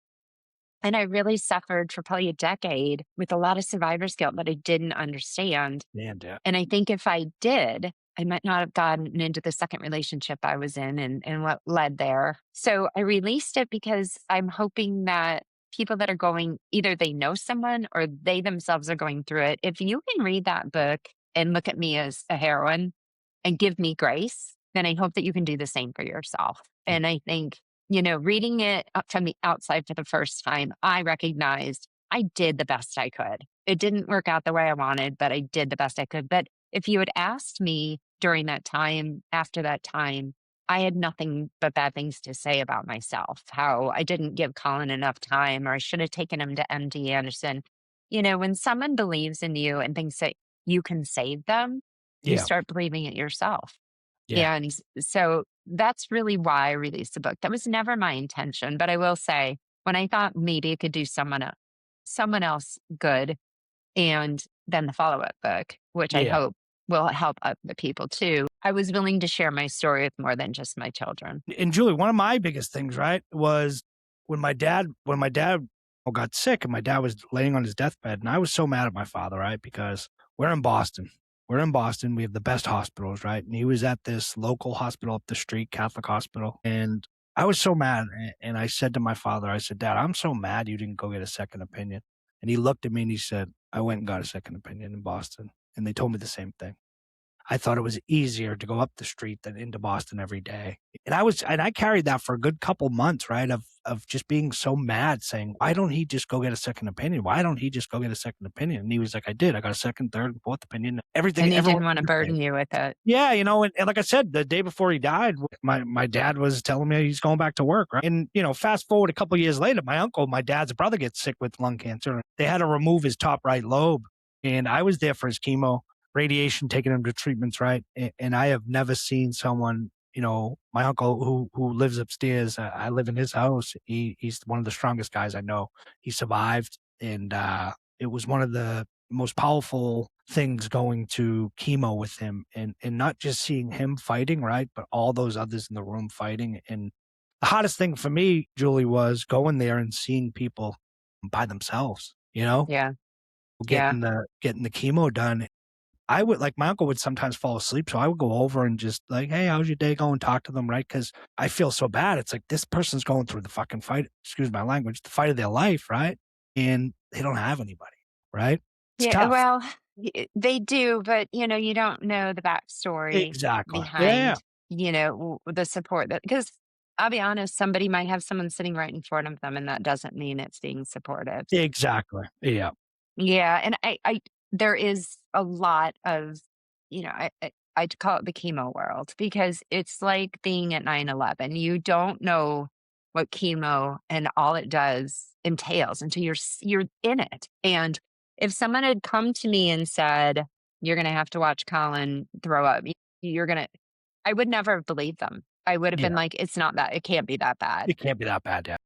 And I really suffered for probably a decade with a lot of survivor's guilt that I didn't understand. And I think if I did, I might not have gotten into the second relationship I was in and what led there. So I released it because I'm hoping that people that are going, either they know someone or they themselves are going through it. If you can read that book and look at me as a heroine and give me grace, then I hope that you can do the same for yourself. And I think, reading it from the outside for the first time, I recognized I did the best I could. It didn't work out the way I wanted, but I did the best I could. But if you had asked me during that time, after that time, I had nothing but bad things to say about myself, how I didn't give Colin enough time, or I should have taken him to MD Anderson. When someone believes in you and thinks that you can save them, you start believing it yourself. And so that's really why I released the book. That was never my intention. But I will say, when I thought maybe it could do someone else good, and then the follow-up book, which I Yeah. hope will help other people too, I was willing to share my story with more than just my children. And Julie, one of my biggest things, right, was when my dad got sick and my dad was laying on his deathbed, and I was so mad at my father, right, because we're in Boston. We have the best hospitals, right? And he was at this local hospital up the street, Catholic hospital. And I was so mad. And I said to my father, I said, Dad, I'm so mad you didn't go get a second opinion. And he looked at me and he said, I went and got a second opinion in Boston. And they told me the same thing. I thought it was easier to go up the street than into Boston every day. And I carried that for a good couple months, right? Of just being so mad, saying, why don't he just go get a second opinion? Why don't he just go get a second opinion? And he was like, I did. I got a second, third, and fourth opinion. Everything. And he everyone didn't want to was the same. burden you with it. Yeah, and like I said, the day before he died, my dad was telling me he's going back to work, right? And, fast forward a couple of years later, my dad's brother gets sick with lung cancer. They had to remove his top right lobe. And I was there for his chemo, radiation, taking him to treatments, right? And I have never seen someone, my uncle who lives upstairs, I live in his house. He's one of the strongest guys I know. He survived. And it was one of the most powerful things going to chemo with him, and not just seeing him fighting, right, but all those others in the room fighting. And the hardest thing for me, Julie, was going there and seeing people by themselves, Yeah. getting the chemo done. I would, like, my uncle would sometimes fall asleep, so I would go over and just like, hey, how's your day going? Talk to them, right? Because I feel so bad. It's like, this person's going through the fucking fight, excuse my language, the fight of their life, right? And they don't have anybody, right? It's Yeah, tough. well, they do, but you don't know the backstory Exactly. behind, Yeah. the support because I'll be honest, somebody might have someone sitting right in front of them, and that doesn't mean it's being supportive. Exactly. Yeah. Yeah, and I there is a lot of, I'd call it the chemo world because it's like being at 9/11. You don't know what chemo and all it does entails until you're in it. And if someone had come to me and said, "You're going to have to watch Colin throw up," I would never have believed them. I would have Yeah. been like, "It's not that. It can't be that bad." It can't be that bad. Yeah.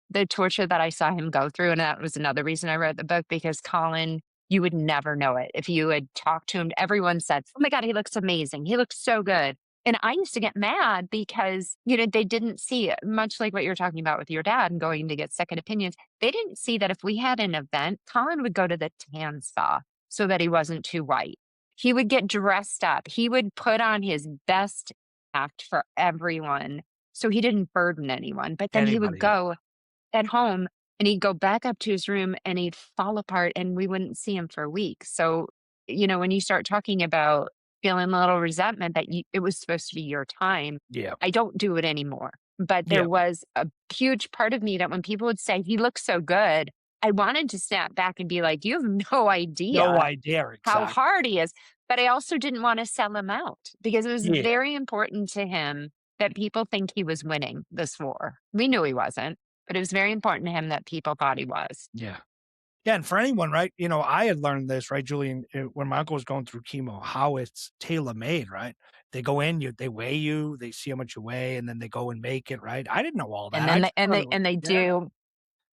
The torture that I saw him go through, and that was another reason I wrote the book because Colin, you would never know it. If you had talked to him, everyone said, "Oh my God, he looks amazing. He looks so good." And I used to get mad because, they didn't see it, much like what you're talking about with your dad and going to get second opinions. They didn't see that if we had an event, Colin would go to the tan spa so that he wasn't too white. He would get dressed up. He would put on his best act for everyone so he didn't burden anyone. But then he would Anybody. go at home and he'd go back up to his room and he'd fall apart and we wouldn't see him for weeks. So, when you start talking about feeling a little resentment that it was supposed to be your time, Yeah. I don't do it anymore. But there Yeah. was a huge part of me that when people would say, "He looks so good," I wanted to snap back and be like, "You have no idea No idea. how Exactly. hard he is." But I also didn't want to sell him out because it was Yeah. very important to him that people think he was winning this war. We knew he wasn't, but it was very important to him that people thought he was. Yeah. Yeah. And for anyone, right, I had learned this, right, Julian, when my uncle was going through chemo, how it's tailor made, right? They go in, they weigh you, they see how much you weigh, and then they go and make it, right? I didn't know all that. And I then just thought it was- they yeah, do.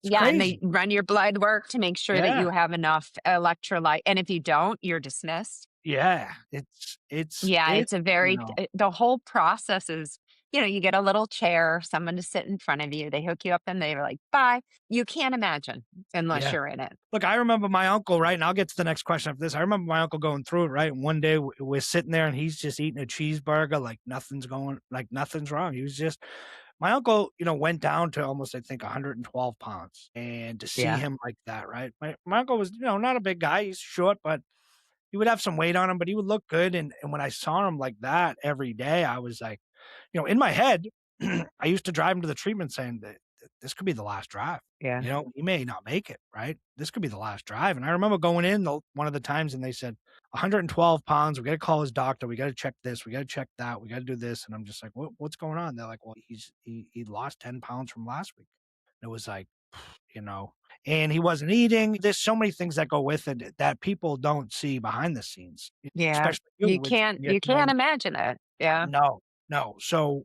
it's Yeah, and crazy. they run your blood work to make sure that Yeah. you have enough electrolyte. And if you don't, you're dismissed. Yeah. Yeah, it's a very, know, the whole process is, you get a little chair, someone to sit in front of you. They hook you up and they're like, bye. You can't imagine unless Yeah. you're in it. Look, I remember my uncle, right? And I'll get to the next question after this. I remember my uncle going through it, right? And one day we're sitting there and he's just eating a cheeseburger like nothing's wrong. He was just, my uncle, went down to almost, I think, 112 pounds. And to see Yeah. him like that, right? My uncle was, not a big guy. He's short, but he would have some weight on him, but he would look good. And when I saw him like that every day, I was like, in my head, I used to drive him to the treatment saying that this could be the last drive. Yeah. He may not make it, right? This could be the last drive. And I remember going in one of the times and they said, 112 pounds, we got to call his doctor. We got to check this. We got to check that. We got to do this. And I'm just like, what's going on? They're like, well, he lost 10 pounds from last week. And it was like, and he wasn't eating. There's so many things that go with it that people don't see behind the scenes. Yeah. Especially You which can't get to know- imagine it. Yeah. No. So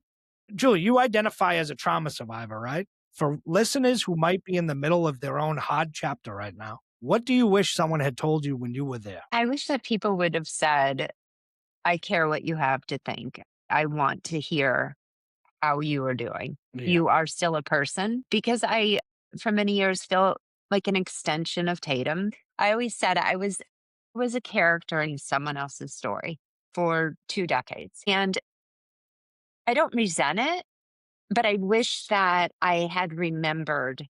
Julie, you identify as a trauma survivor, right? For listeners who might be in the middle of their own hard chapter right now, what do you wish someone had told you when you were there? I wish that people would have said, I care what you have to think. I want to hear how you are doing. Yeah. You are still a person, because I, for many years, felt like an extension of Tatum. I always said I was a character in someone else's story for 2 decades. And I don't resent it, but I wish that I had remembered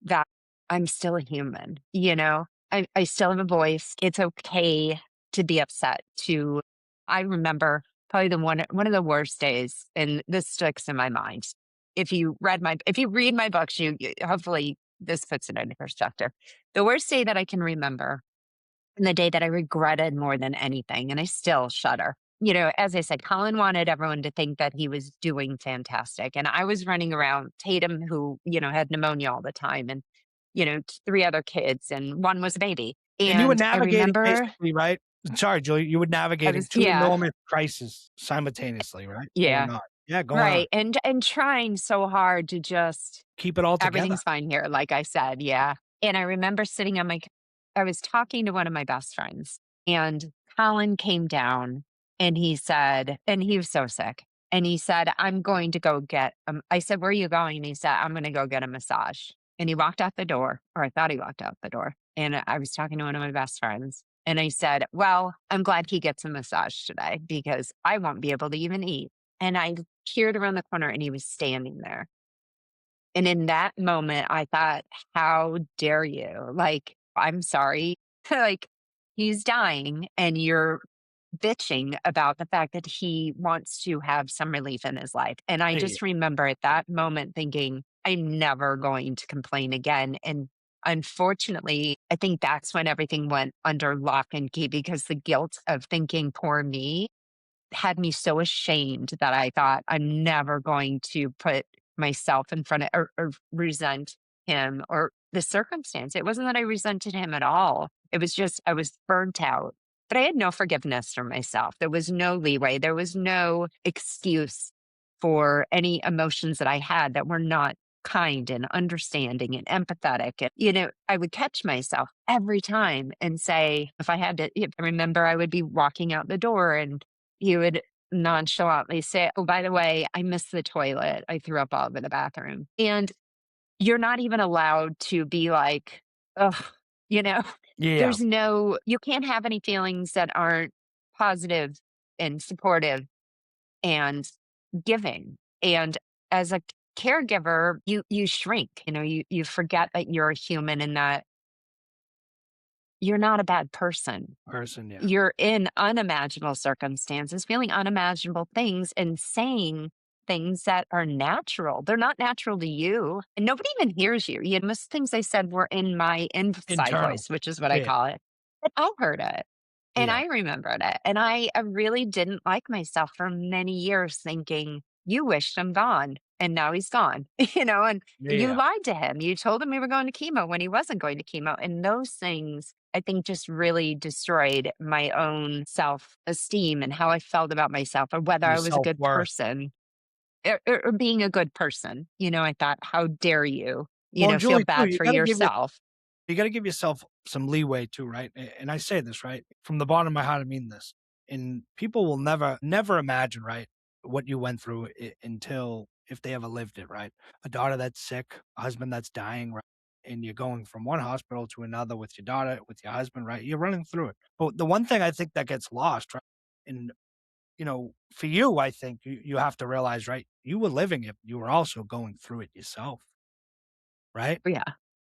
that I'm still a human, you know? I still have a voice. It's okay to be upset. I remember probably one of the worst days, and this sticks in my mind. If you read my books, hopefully this puts it into perspective. The worst day that I can remember, and the day that I regretted more than anything, and I still shudder. You know, as I said, Colin wanted everyone to think that he was doing fantastic. And I was running around Tatum, who, had pneumonia all the time, and, 3 other kids, and one was a baby. And you were And I navigating remember basically, right? Sorry, Julie, you were navigating two yeah, enormous crises simultaneously, right? yeah, Going on. Yeah, going on. right. And trying so hard to just, Keep it all together. everything's fine here, like I said, yeah. And I remember sitting I was talking to one of my best friends, and Colin came down, and he said, and he was so sick. And he said, I'm going to go get, I said, where are you going? And he said, I'm going to go get a massage. And he walked out the door, or I thought he walked out the door. And I was talking to one of my best friends. And I said, well, I'm glad he gets a massage today, because I won't be able to even eat. And I peered around the corner, and he was standing there. And in that moment, I thought, how dare you? Like, I'm sorry. Like, he's dying, and you're bitching about the fact that he wants to have some relief in his life. And I Yeah. just remember at that moment thinking, I'm never going to complain again. And unfortunately, I think that's when everything went under lock and key, because the guilt of thinking, poor me, had me so ashamed that I thought, I'm never going to put myself in front of, or resent him or the circumstance. It wasn't that I resented him at all. It was just I was burnt out. But I had no forgiveness for myself. There was no leeway. There was no excuse for any emotions that I had that were not kind and understanding and empathetic. And, I would catch myself every time and say, if I remember, I would be walking out the door, and he would nonchalantly say, oh, by the way, I missed the toilet. I threw up all over the bathroom. And you're not even allowed to be like, oh, Yeah. you can't have any feelings that aren't positive and supportive and giving. And as a caregiver, you shrink, you forget that you're a human, and that you're not a bad person. Yeah. You're in unimaginable circumstances, feeling unimaginable things, and saying things that are natural. They're not natural to you, and nobody even hears you. Most things I said were in my inside Internal. voice, which is what I Yeah. call it. But I heard it, and Yeah. I remembered it, and I really didn't like myself for many years, thinking, you wished him gone, and now he's gone. And you Yeah. lied to him. You told him we were going to chemo when he wasn't going to chemo, and those things, I think, just really destroyed my own self-esteem and how I felt about myself, or whether Your I was a good self-worth. person, or being a good person. I thought, how dare you, Well, feel Julie, too, bad for yourself. you got to give yourself some leeway too, right? And I say this, right? From the bottom of my heart, I mean this. And people will never imagine, right, what you went through until if they ever lived it, right? A daughter that's sick, a husband that's dying, right? And you're going from one hospital to another with your daughter, with your husband, right? You're running through it. But the one thing I think that gets lost, right? And, for you, I think you have to realize, right? You were living it. You were also going through it yourself, right? Yeah.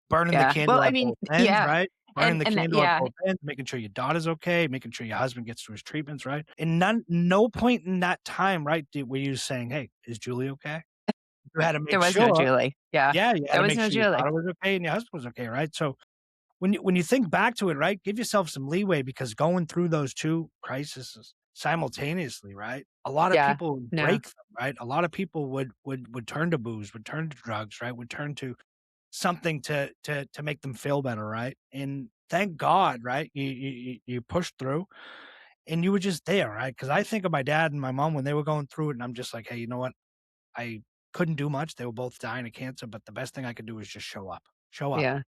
Burning the Yeah. candle Well, I at mean, both ends, yeah. right? Burning the candle at Yeah. both ends, making sure your daughter's okay, making sure your husband gets through his treatments, right? And no point in that time, right, were you saying, "Hey, is Julie okay?" You had to There make was no sure. Julie. Yeah. Yeah, you had There to was make no sure your Julie. daughter was okay and your husband was okay, right? So when you think back to it, right, give yourself some leeway, because going through those two crises simultaneously, right? A lot of Yeah. people would No. break them, right? A lot of people would turn to booze, would turn to drugs, right? Would turn to something to make them feel better, right? And thank God, right? You pushed through, and you were just there, right? Because I think of my dad and my mom when they were going through it, and I'm just like, hey, you know what? I couldn't do much. They were both dying of cancer, but the best thing I could do was just show up. Show up, Yeah.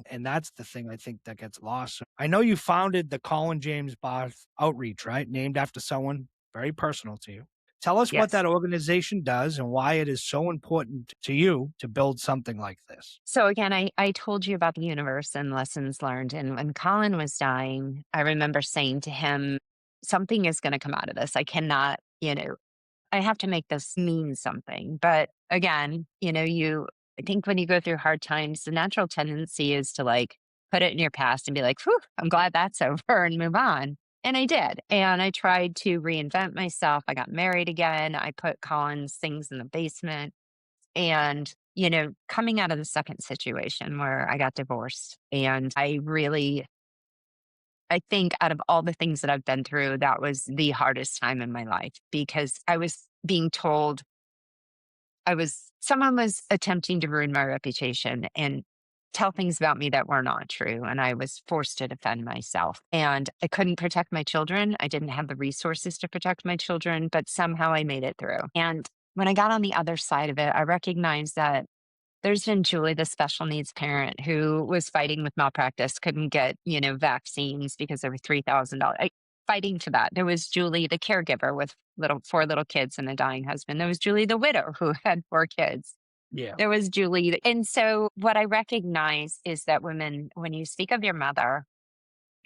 and that's the thing I think that gets lost. I know you founded the Colin James Barth Outreach, right? Named after someone very personal to you. Tell us what Yes. that organization does and why it is so important to you to build something like this. So again, I told you about the universe and lessons learned. And when Colin was dying, I remember saying to him, something is going to come out of this. I cannot, I have to make this mean something. But again, I think when you go through hard times, the natural tendency is to like put it in your past and be like, whew, I'm glad that's over and move on. And I did. And I tried to reinvent myself. I got married again. I put Colin's things in the basement. And, coming out of the second situation where I got divorced, and I think out of all the things that I've been through, that was the hardest time in my life because I was being told someone was attempting to ruin my reputation and tell things about me that were not true. And I was forced to defend myself. And I couldn't protect my children. I didn't have the resources to protect my children, but somehow I made it through. And when I got on the other side of it, I recognized that there's been Julie, the special needs parent who was fighting with malpractice, couldn't get, vaccines because they were $3,000. Fighting for that. There was Julie, the caregiver with four little kids and a dying husband. There was Julie, the widow who had 4 kids. Yeah. There was Julie. And so what I recognize is that women, when you speak of your mother,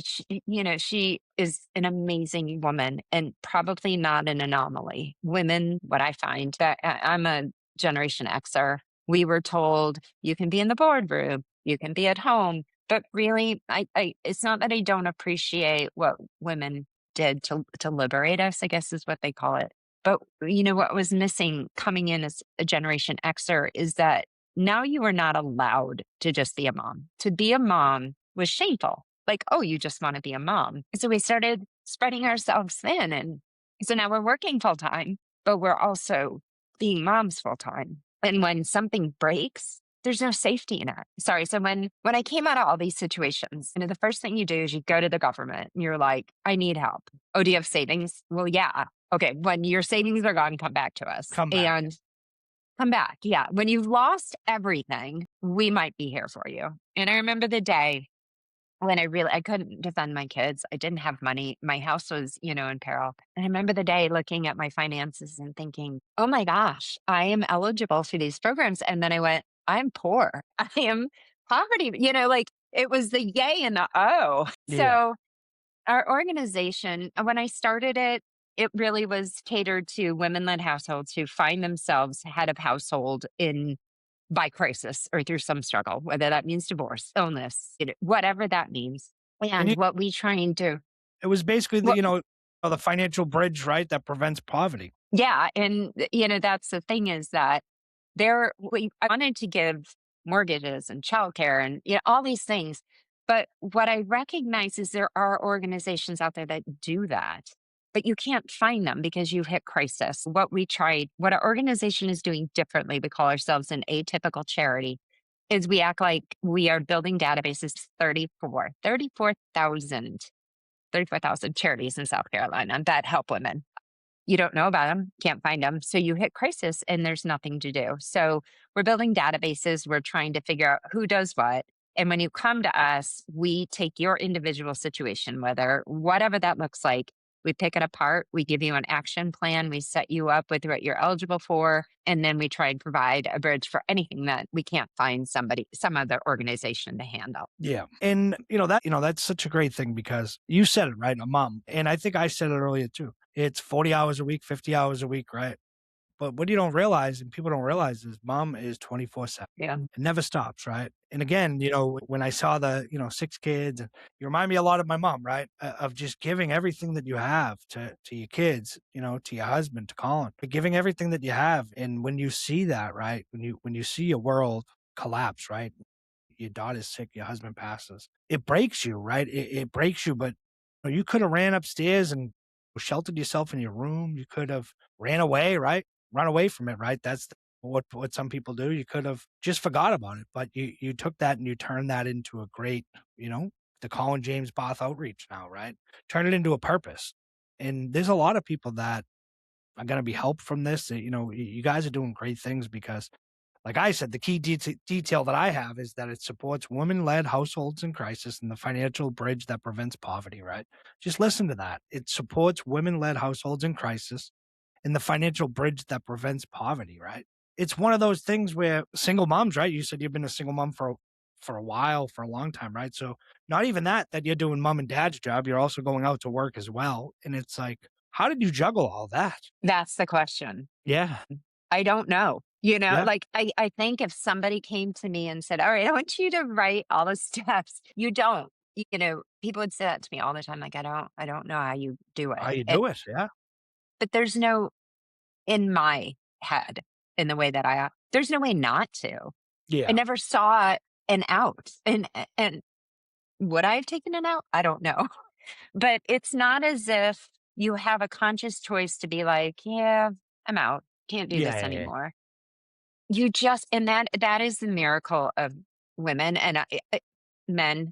she is an amazing woman and probably not an anomaly. Women, what I find, that I'm a Generation Xer. We were told you can be in the boardroom, you can be at home, but really, it's not that I don't appreciate what women did to liberate us, I guess is what they call it. But what was missing coming in as a Generation Xer is that now you are not allowed to just be a mom. To be a mom was shameful. Like, oh, you just want to be a mom. So we started spreading ourselves thin. And so now we're working full time, but we're also being moms full time. And when something breaks, there's no safety in it. Sorry. So when I came out of all these situations, the first thing you do is you go to the government and you're like, I need help. Oh, do you have savings? Well, yeah. Okay. When your savings are gone, come back to us. Come back. And come back. Yeah. When you've lost everything, we might be here for you. And I remember the day when I couldn't defend my kids. I didn't have money. My house was, in peril. And I remember the day looking at my finances and thinking, oh my gosh, I am eligible for these programs. And then I went, I'm poor. I am poverty. It was the yay and the oh. Yeah. So our organization, when I started it, it really was catered to women-led households who find themselves head of household by crisis or through some struggle, whether that means divorce, illness, whatever that means. And what we try and do. It was basically the financial bridge, right, that prevents poverty. Yeah. And, that's the thing is that I wanted to give mortgages and childcare and, all these things. But what I recognize is there are organizations out there that do that, but you can't find them because you've hit crisis. What our organization is doing differently, we call ourselves an atypical charity, is we act like we are building databases, 34,000 charities in South Carolina that help women. You don't know about them, can't find them. So you hit crisis and there's nothing to do. So we're building databases. We're trying to figure out who does what. And when you come to us, we take your individual situation, whatever that looks like, we pick it apart. We give you an action plan. We set you up with what you're eligible for. And then we try and provide a bridge for anything that we can't find some other organization to handle. Yeah. And, that's such a great thing because you said it, right? A mom. And I think I said it earlier too. It's 40 hours a week, 50 hours a week, right? But what you don't realize and people don't realize is mom is 24/7. Yeah. It never stops, right? And again, when I saw the, 6 kids, you remind me a lot of my mom, right? Of just giving everything that you have to your kids, to your husband, to Colin, but giving everything that you have. And when you see that, right? When you see your world collapse, right? Your daughter's sick, your husband passes. It breaks you, right? It breaks you, but you could have ran upstairs and sheltered yourself in your room. You could have ran away, right? Run away from it, right? That's what some people do. You could have just forgot about it, but you took that and you turned that into a great, the Colin James Barth Outreach now, right? Turn it into a purpose. And there's a lot of people that going to be help from this? You guys are doing great things because, like I said, the key detail that I have is that it supports women-led households in crisis and the financial bridge that prevents poverty, right? Just listen to that. It supports women-led households in crisis and the financial bridge that prevents poverty, right? It's one of those things where single moms, right? You said you've been a single mom for a while, for a long time, right? So not even that you're doing mom and dad's job, you're also going out to work as well. And it's like, how did you juggle all that? That's the question. Yeah. I don't know. Yeah. Like I think if somebody came to me and said, all right, I want you to write all the steps, you don't. People would say that to me all the time. Like, I don't know how you do it. How you do it. Yeah. But there's no, in my head, in the way that there's no way not to. Yeah. I never saw an out. And would I have taken it out? I don't know. But it's not as if you have a conscious choice to be like, yeah, I'm out. Can't do this Yeah. anymore. You just, and that is the miracle of women. And men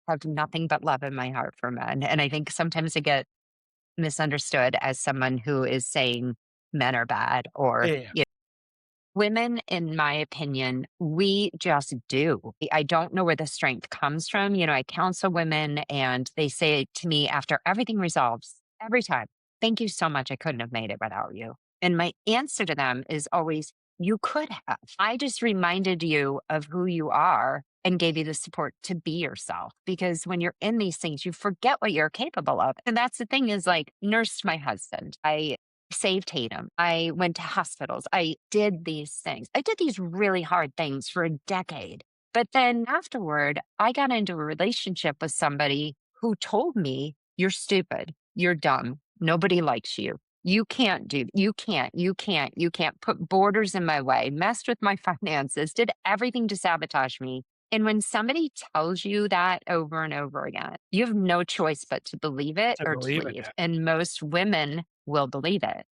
have nothing but love in my heart for men. And I think sometimes I get misunderstood as someone who is saying men are bad or Yeah. women, in my opinion, we just do. I don't know where the strength comes from. I counsel women and they say to me after everything resolves, every time, thank you so much. I couldn't have made it without you. And my answer to them is always, you could have. I just reminded you of who you are and gave you the support to be yourself. Because when you're in these things, you forget what you're capable of. And that's the thing is like, nursed my husband. I saved Tatum. I went to hospitals. I did these things. I did these really hard things for a decade. But then afterward, I got into a relationship with somebody who told me, you're stupid. You're dumb. Nobody likes you. You can't put borders in my way, messed with my finances, did everything to sabotage me. And when somebody tells you that over and over again, you have no choice but to believe it or to leave. Yeah. And most women will believe it.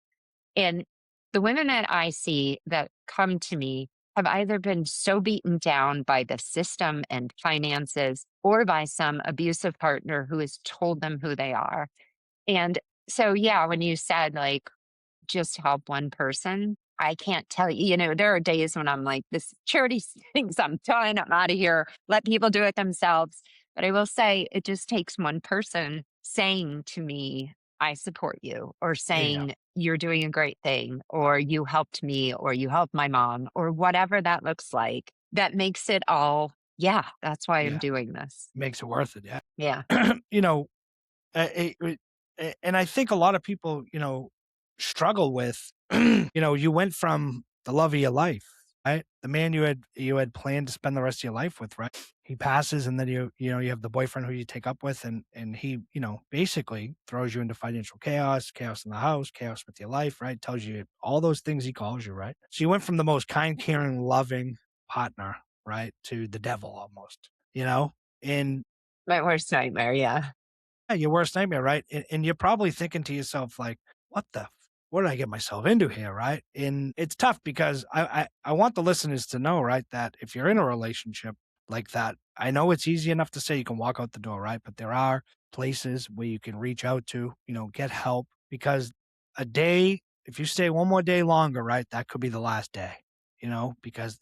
And the women that I see that come to me have either been so beaten down by the system and finances or by some abusive partner who has told them who they are. And so, yeah, when you said like, just help one person, I can't tell you, there are days when I'm like, this charity thinks I'm done. I'm out of here. Let people do it themselves. But I will say it just takes one person saying to me, I support you, or saying you're doing a great thing, or you helped me, or you helped my mom, or whatever that looks like. That makes it all, that's why I'm doing this. Makes it worth it. Yeah. And I think a lot of people, struggle with, you went from the love of your life, right? The man you had planned to spend the rest of your life with, right? He passes, and then you have the boyfriend who you take up with, and he, basically throws you into financial chaos in the house, chaos with your life, right? Tells you all those things he calls you, right? So you went from the most kind, caring, loving partner, right, to the devil almost, and My worst nightmare. Yeah. your worst nightmare, right? And you're probably thinking to yourself, like, what did I get myself into here, right? And it's tough because I want the listeners to know, right, that if you're in a relationship like that, I know it's easy enough to say you can walk out the door, right? But there are places where you can reach out to, get help, because if you stay one more day longer, right, that could be the last day. Because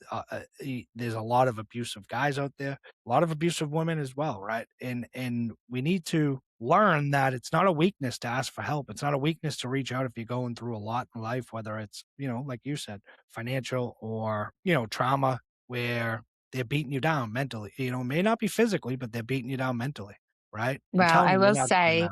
there's a lot of abusive guys out there, a lot of abusive women as well, right? And we need to learn that it's not a weakness to ask for help. It's not a weakness to reach out if you're going through a lot in life, whether it's, like you said, financial or, trauma, where they're beating you down mentally. It may not be physically, but they're beating you down mentally, right? Well, I will say,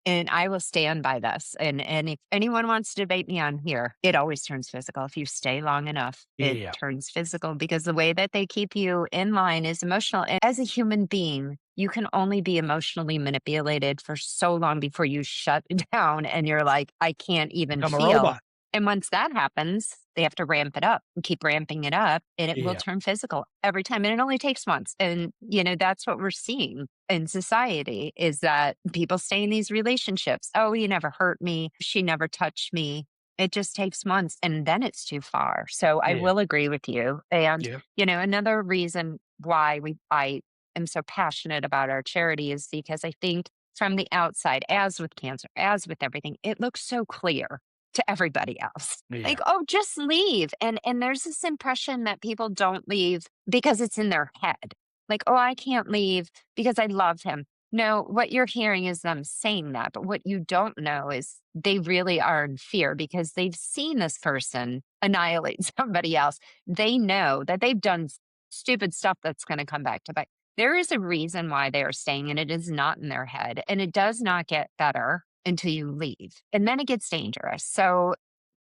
and I will stand by this. And if anyone wants to debate me on here, it always turns physical. If you stay long enough, it turns physical, because the way that they keep you in line is emotional. And as a human being, you can only be emotionally manipulated for so long before you shut down and you're like, I can't even Become a feel. robot. And once that happens, they have to ramp it up and keep ramping it up, and it will turn physical every time. And it only takes months. And, that's what we're seeing in society, is that people stay in these relationships. Oh, he never hurt me. She never touched me. It just takes months, and then it's too far. So I will agree with you. And, another reason why I am so passionate about our charity is because I think from the outside, as with cancer, as with everything, it looks so clear to everybody else. Yeah. Like, oh, just leave. And there's this impression that people don't leave because it's in their head. Like, oh, I can't leave because I love him. No, what you're hearing is them saying that. But what you don't know is they really are in fear because they've seen this person annihilate somebody else. They know that they've done stupid stuff that's going to come back to bite. There is a reason why they are staying, and it is not in their head. And it does not get better until you leave. And then it gets dangerous. So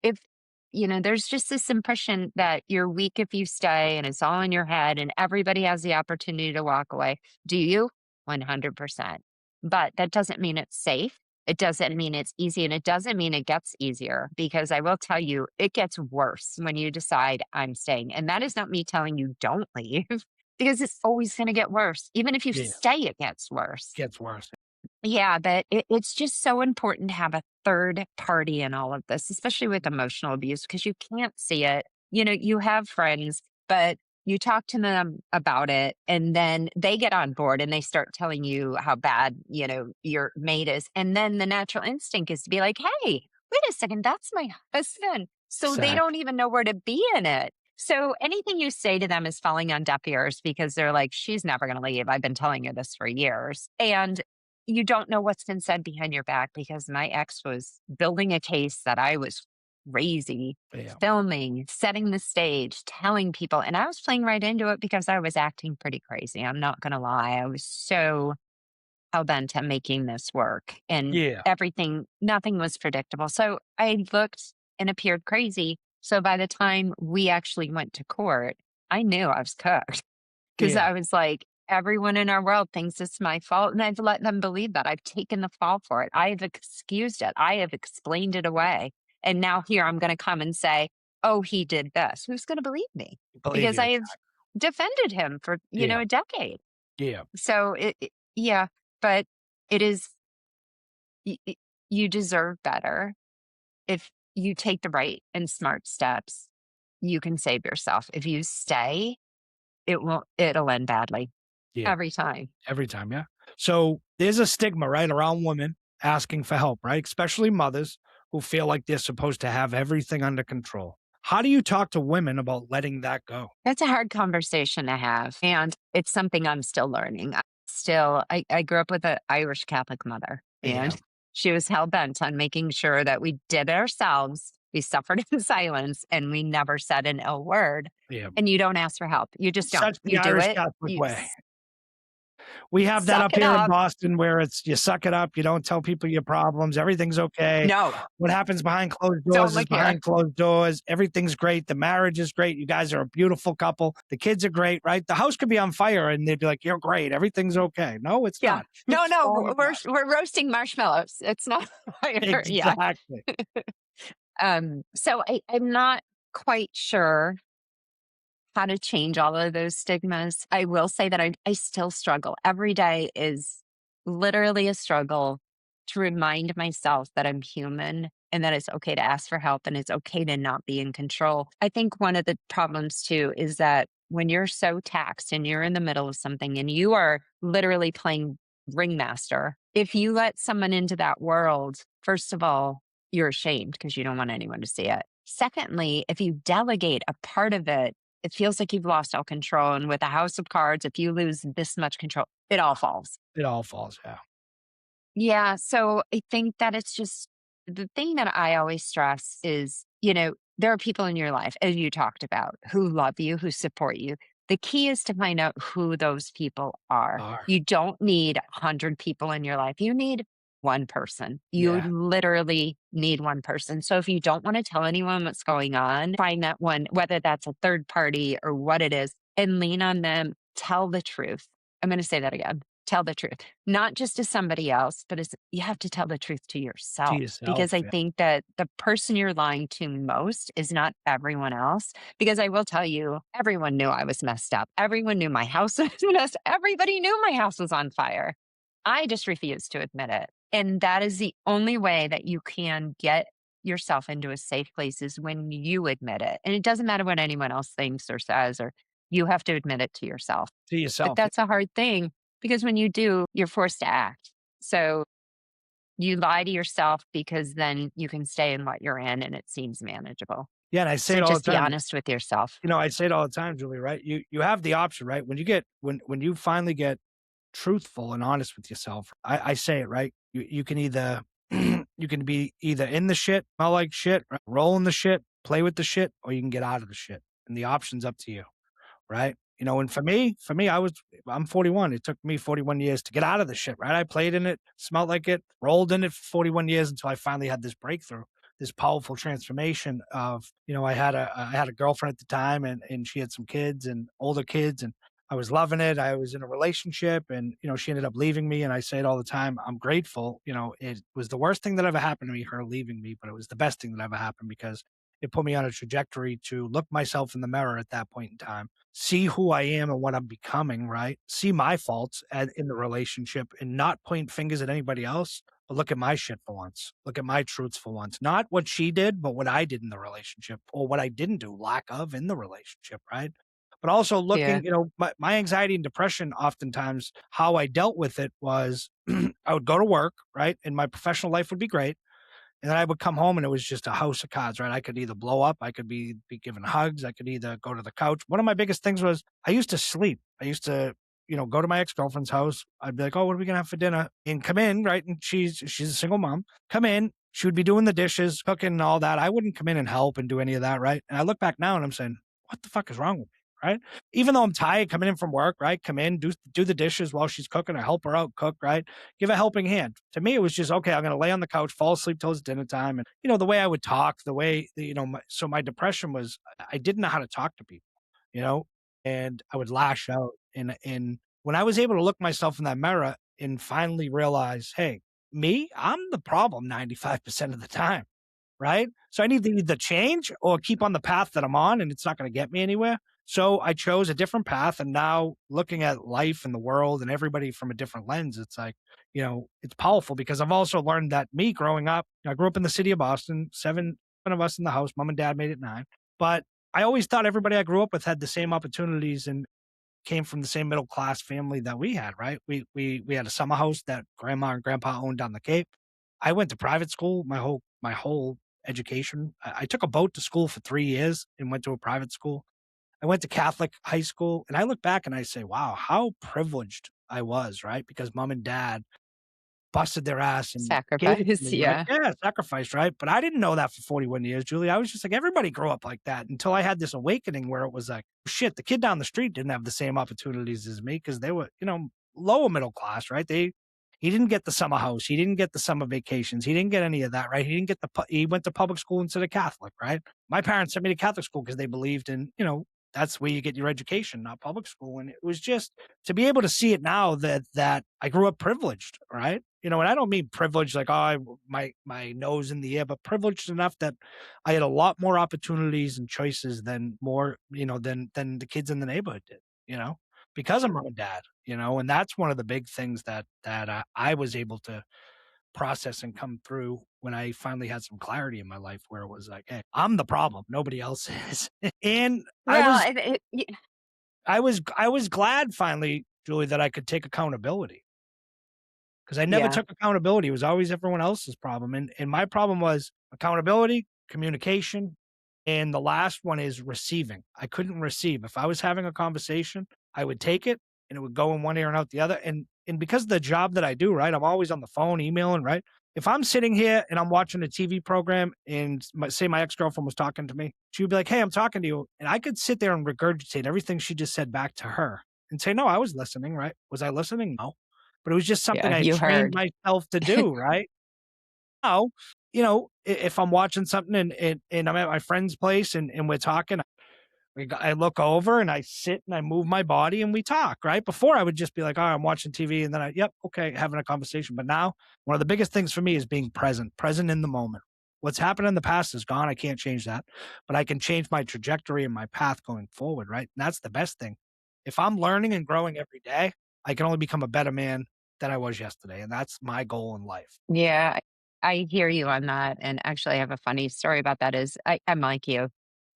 if, there's just this impression that you're weak if you stay and it's all in your head and everybody has the opportunity to walk away. Do you? 100%. But that doesn't mean it's safe. It doesn't mean it's easy, and it doesn't mean it gets easier, because I will tell you, it gets worse when you decide I'm staying. And that is not me telling you don't leave, because it's always going to get worse. Even if you Yeah. stay, it gets worse. Gets worse. Yeah, but it's just so important to have a third party in all of this, especially with emotional abuse, because you can't see it. You have friends, but you talk to them about it, and then they get on board and they start telling you how bad, your mate is. And then the natural instinct is to be like, hey, wait a second, that's my husband. So they Exactly. don't even know where to be in it. So anything you say to them is falling on deaf ears, because they're like, she's never going to leave. I've been telling her this for years. And you don't know what's been said behind your back, because my ex was building a case that I was crazy, Yeah. filming, setting the stage, telling people. And I was playing right into it because I was acting pretty crazy. I'm not going to lie. I was so hell bent on making this work, and Yeah. nothing was predictable. So I looked and appeared crazy. So by the time we actually went to court, I knew I was cooked, because Yeah. I was like, everyone in our world thinks it's my fault. And I've let them believe that. I've taken the fall for it. I've excused it. I have explained it away. And now here I'm going to come and say, oh, he did this. Who's going to believe me? Believe Because you. I have defended him for, Yeah. a decade. Yeah. So yeah, but it is, you deserve better. If you take the right and smart steps, you can save yourself. If you stay, it'll end badly. Yeah. Every time. Every time, yeah. So there's a stigma, right, around women asking for help, right? Especially mothers who feel like they're supposed to have everything under control. How do you talk to women about letting that go? That's a hard conversation to have. And it's something I'm still learning. I grew up with an Irish Catholic mother, and Yeah. she was hell bent on making sure that we did it ourselves. We suffered in silence, and we never said an ill word. Yeah. And you don't ask for help. You just don't. Such the You do Irish it. Catholic You way. We have that suck up it here in up. Boston, where it's you suck it up, you don't tell people your problems, everything's okay. No, What happens behind closed don't doors is look here. behind closed doors. Everything's great. The marriage is great. You guys are a beautiful couple. The kids are great, right? The house could be on fire and they'd be like, you're great. Everything's okay. No, it's Yeah. not. No, It's falling apart. we're roasting marshmallows. It's not fire. Yeah. Exactly. So I'm not quite sure how to change all of those stigmas. I will say that I still struggle. Every day is literally a struggle to remind myself that I'm human and that it's okay to ask for help and it's okay to not be in control. I think one of the problems too is that when you're so taxed and you're in the middle of something and you are literally playing ringmaster, if you let someone into that world, first of all, you're ashamed because you don't want anyone to see it. Secondly, if you delegate a part of it, it feels like you've lost all control. And with a house of cards, if you lose this much control, it all falls. It all falls, yeah. Yeah. So I think that it's just the thing that I always stress is, there are people in your life, as you talked about, who love you, who support you. The key is to find out who those people are. You don't need 100 people in your life. You need one person. You Yeah. literally need one person. So if you don't want to tell anyone what's going on, find that one, whether that's a third party or what it is, and lean on them. Tell the truth. I'm going to say that again. Tell the truth, not just to somebody else, but you have to tell the truth to yourself. Because I yeah. think that the person you're lying to most is not everyone else. Because I will tell you, everyone knew I was messed up. Everyone knew my house was messed. Everybody knew my house was on fire. I just refused to admit it. And that is the only way that you can get yourself into a safe place, is when you admit it. And it doesn't matter what anyone else thinks or says, or you have to admit it to yourself. To yourself. But that's a hard thing, because when you do, you're forced to act. So you lie to yourself because then you can stay in what you're in and it seems manageable. Yeah, and I say So it all the just be time. honest with yourself. I say it all the time, Julie, right? You have the option, right? When you finally get truthful and honest with yourself, I say it, right? You can either you can be either in the shit, smell like shit, right? Roll in the shit, play with the shit, or you can get out of the shit. And the option's up to you, right? And for me, I'm 41. It took me 41 years to get out of the shit, right? I played in it, smelled like it, rolled in it for 41 years until I finally had this breakthrough, this powerful transformation of, I had a girlfriend at the time, and she had some kids and older kids, and I was loving it. I was in a relationship, and she ended up leaving me. And I say it all the time. I'm grateful. It was the worst thing that ever happened to me, her leaving me, but it was the best thing that ever happened because it put me on a trajectory to look myself in the mirror at that point in time, see who I am and what I'm becoming, right? See my faults in the relationship and not point fingers at anybody else, but look at my shit for once. Look at my truths for once. Not what she did, but what I did in the relationship or what I didn't do, lack of in the relationship, right? But also Yeah. looking, my anxiety and depression, oftentimes, how I dealt with it was I would go to work, right? And my professional life would be great. And then I would come home and it was just a house of cards, right? I could either blow up, I could be given hugs, I could either go to the couch. One of my biggest things was I used to sleep. I used to, go to my ex-girlfriend's house. I'd be like, oh, what are we gonna have for dinner? And come in, right? And she's a single mom. Come in, she would be doing the dishes, cooking and all that. I wouldn't come in and help and do any of that, right? And I look back now and I'm saying, what the fuck is wrong with me? Right. Even though I'm tired coming in from work, right? Come in, do the dishes while she's cooking, or help her out, cook, right? Give a helping hand. To me, it was just, okay, I'm going to lay on the couch, fall asleep till it's dinner time. And, the way I would talk, the way, so my depression was, I didn't know how to talk to people, you know, and I would lash out. And when I was able to look myself in that mirror and finally realize, hey, I'm the problem 95% of the time. Right. So I need to either change or keep on the path that I'm on, and it's not going to get me anywhere. So I chose a different path. And now looking at life and the world and everybody from a different lens, it's like, it's powerful because I've also learned that me growing up, I grew up in the city of Boston, seven of us in the house, mom and dad made it 9. But I always thought everybody I grew up with had the same opportunities and came from the same middle class family that we had, right? We had a summer house that grandma and grandpa owned on the Cape. I went to private school my whole education. I took a boat to school for 3 years and went to a private school. I went to Catholic high school, and I look back and I say, wow, how privileged I was, right? Because mom and dad busted their ass and gave it to Sacrifice. me, right? Yeah. Yeah, sacrifice, right? But I didn't know that for 41 years, Julie. I was just like, everybody grew up like that until I had this awakening where it was like, shit, the kid down the street didn't have the same opportunities as me because they were, lower middle class, right? He didn't get the summer house. He didn't get the summer vacations. He didn't get any of that, right? He didn't get he went to public school instead of Catholic, right? My parents sent me to Catholic school because they believed in, that's where you get your education, not public school. And it was just to be able to see it now that I grew up privileged, right? And I don't mean privileged like, my nose in the air, but privileged enough that I had a lot more opportunities and choices than than the kids in the neighborhood did, because of mom and dad, and that's one of the big things that I was able to process and come through when I finally had some clarity in my life where it was like, hey, I'm the problem, nobody else is. And I Well, was I was glad finally, Julie, that I could take accountability because I never yeah. took accountability. It was always everyone else's problem. And my problem was accountability, communication, and the last one is receiving. I couldn't receive. If I was having a conversation, I would take it and it would go in one ear and out the other. And because of the job that I do, right, I'm always on the phone, emailing, right? If I'm sitting here and I'm watching a TV program and say my ex-girlfriend was talking to me, she would be like, hey, I'm talking to you. And I could sit there and regurgitate everything she just said back to her and say, no, I was listening, right? Was I listening? No. But it was just something Yeah. I You trained heard. myself to do, right? Now, if I'm watching something and I'm at my friend's place and we're talking, I look over and I sit and I move my body and we talk, right? Before I would just be like, oh, I'm watching TV and then yep, okay, having a conversation. But now one of the biggest things for me is being present in the moment. What's happened in the past is gone. I can't change that, but I can change my trajectory and my path going forward, right? And that's the best thing. If I'm learning and growing every day, I can only become a better man than I was yesterday. And that's my goal in life. Yeah. I hear you on that. And actually, I have a funny story about that is I'm like you.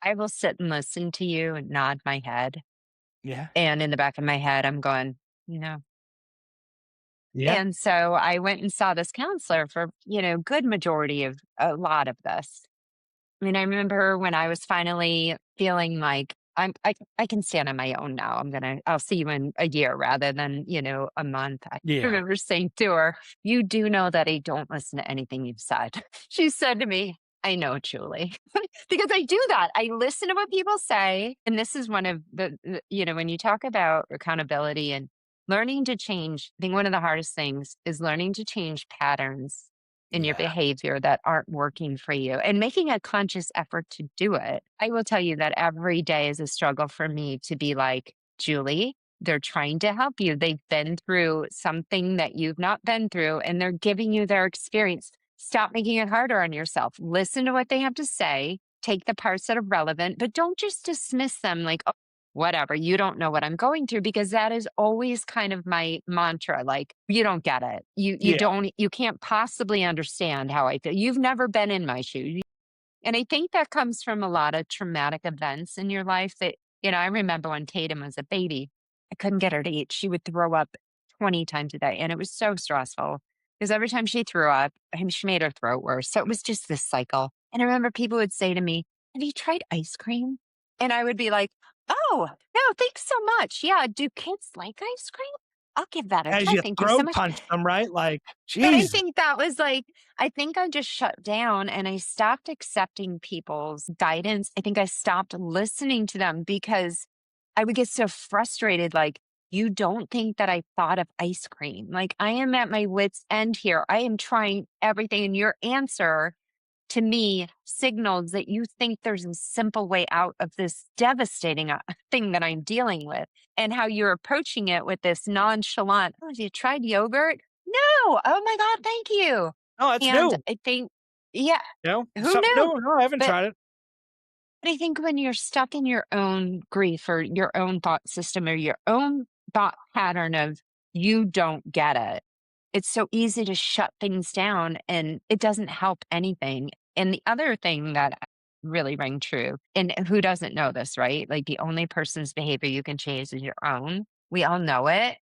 I will sit and listen to you and nod my head. Yeah. And in the back of my head, I'm going, Yeah. And so I went and saw this counselor for, good majority of a lot of this. I mean, I remember when I was finally feeling like I can stand on my own now. I'll see you in a year rather than, a month. I Yeah. remember saying to her, "You do know that I don't listen to anything you've said." She said to me, "I know, Julie," because I do that. I listen to what people say. And this is one of when you talk about accountability and learning to change, I think one of the hardest things is learning to change patterns in your Yeah. behavior that aren't working for you and making a conscious effort to do it. I will tell you that every day is a struggle for me to be like, Julie, they're trying to help you. They've been through something that you've not been through and they're giving you their experience. Stop making it harder on yourself. Listen to what they have to say. Take the parts that are relevant, but don't just dismiss them like, oh, whatever, you don't know what I'm going through, because that is always kind of my mantra. Like, you don't get it. Yeah. You can't possibly understand how I feel. You've never been in my shoes. And I think that comes from a lot of traumatic events in your life that, I remember when Tatum was a baby, I couldn't get her to eat. She would throw up 20 times a day. And it was so stressful because every time she threw up, she made her throat worse. So it was just this cycle. And I remember people would say to me, "Have you tried ice cream?" And I would be like, "Oh, no, thanks so much. Yeah, do kids like ice cream? I'll give that a As try. you Thank you so throat much." punch them, right? Like, But I Jesus. think that was like, I think I just shut down and I stopped accepting people's guidance. I think I stopped listening to them because I would get so frustrated. Like, you don't think that I thought of ice cream. Like, I am at my wits' end here. I am trying everything. And your answer to me signals that you think there's a simple way out of this devastating thing that I'm dealing with, and how you're approaching it with this nonchalant, "Oh, have you tried yogurt?" "No." "Oh my God, thank you." No, it's And new. I think, yeah, It's who something knew? new. No, I haven't But tried it. but I think when you're stuck in your own grief or your own thought system or your own thought pattern of you don't get it, it's so easy to shut things down and it doesn't help anything. And the other thing that really rang true, and who doesn't know this, right? Like, the only person's behavior you can change is your own. We all know it.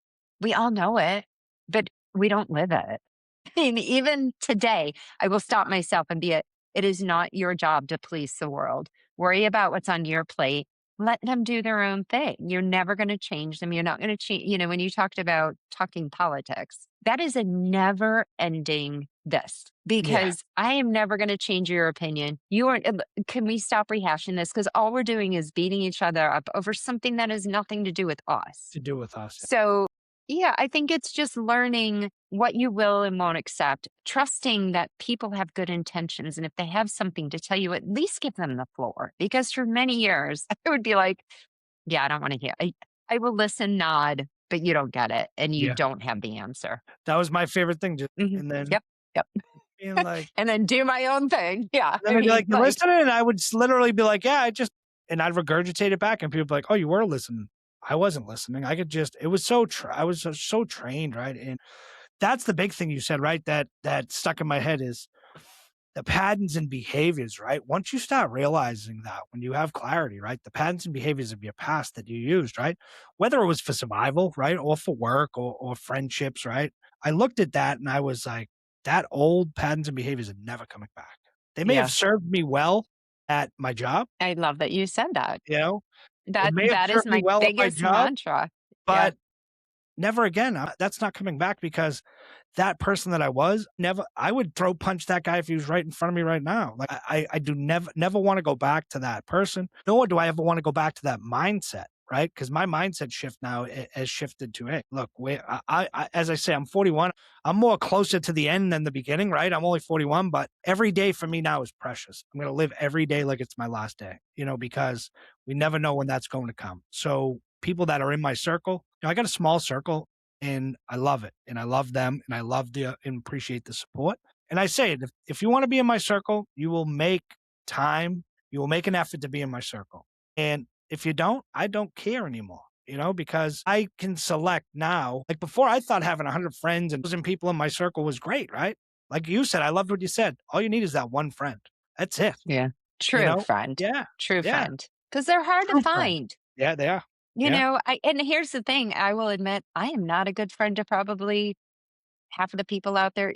We all know it, but we don't live it. I mean, even today, I will stop myself and be it is not your job to police the world. Worry about what's on your plate. Let them do their own thing. You're never going to change them. You're not going to change. When you talked about talking politics, that is a never ending this, Yeah. because I am never going to change your opinion. You aren't. Can we stop rehashing this? Because all we're doing is beating each other up over something that has nothing to do with us. To do with us. So, yeah, I think it's just learning what you will and won't accept, trusting that people have good intentions. And if they have something to tell you, at least give them the floor. Because for many years, I would be like, "Yeah, I don't want to hear. I will listen, nod, but you don't get it. And you Yeah. don't have the answer." That was my favorite thing. Mhm. And then Yep. Yep. being like, And then do my own thing. Yeah. then I they'd be mean, like, "You listening?" And I would literally be like, "Yeah, and I'd regurgitate it back. And people would be like, "Oh, you were listening." I wasn't listening. It was I was so trained, right? And that's the big thing you said, right? That stuck in my head is the patterns and behaviors, right? Once you start realizing that, when you have clarity, right? The patterns and behaviors of your past that you used, right? Whether it was for survival, right? Or for work or friendships, right? I looked at that and I was like, that old patterns and behaviors are never coming back. They may have yes. served me well at my job, I love that you said that. you know, it That may have that is served me my well at my biggest job, mantra. Yeah. but never again. That's not coming back, because that person that I was, I would throw punch that guy if he was right in front of me right now. Like, I do never want to go back to that person, nor do I ever want to go back to that mindset, right? Because my mindset shift now has shifted to, hey, look, as I say, I'm 41. I'm more closer to the end than the beginning, right? I'm only 41, but every day for me now is precious. I'm going to live every day like it's my last day, because we never know when that's going to come. So people that are in my circle, I got a small circle and I love it. And I love them and I love and appreciate the support. And I say it, if you want to be in my circle, you will make time, you will make an effort to be in my circle. And if you don't, I don't care anymore, because I can select now. Like before, I thought having 100 friends and people in my circle was great, right? Like you said, I loved what you said. All you need is that one friend. That's it. Yeah. True friend. Yeah. True Yeah. friend. Because they're hard to True friend. find. Yeah, they are. And here's the thing, I will admit, I am not a good friend to probably half of the people out there,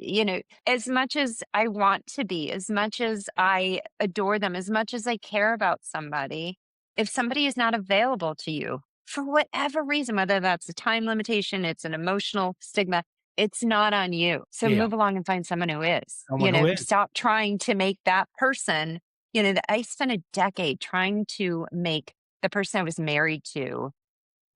as much as I want to be, as much as I adore them, as much as I care about somebody, if somebody is not available to you for whatever reason, whether that's a time limitation, it's an emotional stigma, it's not on you. So Yeah. move along and find someone who is. Someone who is. Stop trying to make that person, I spent a decade trying to make the person I was married to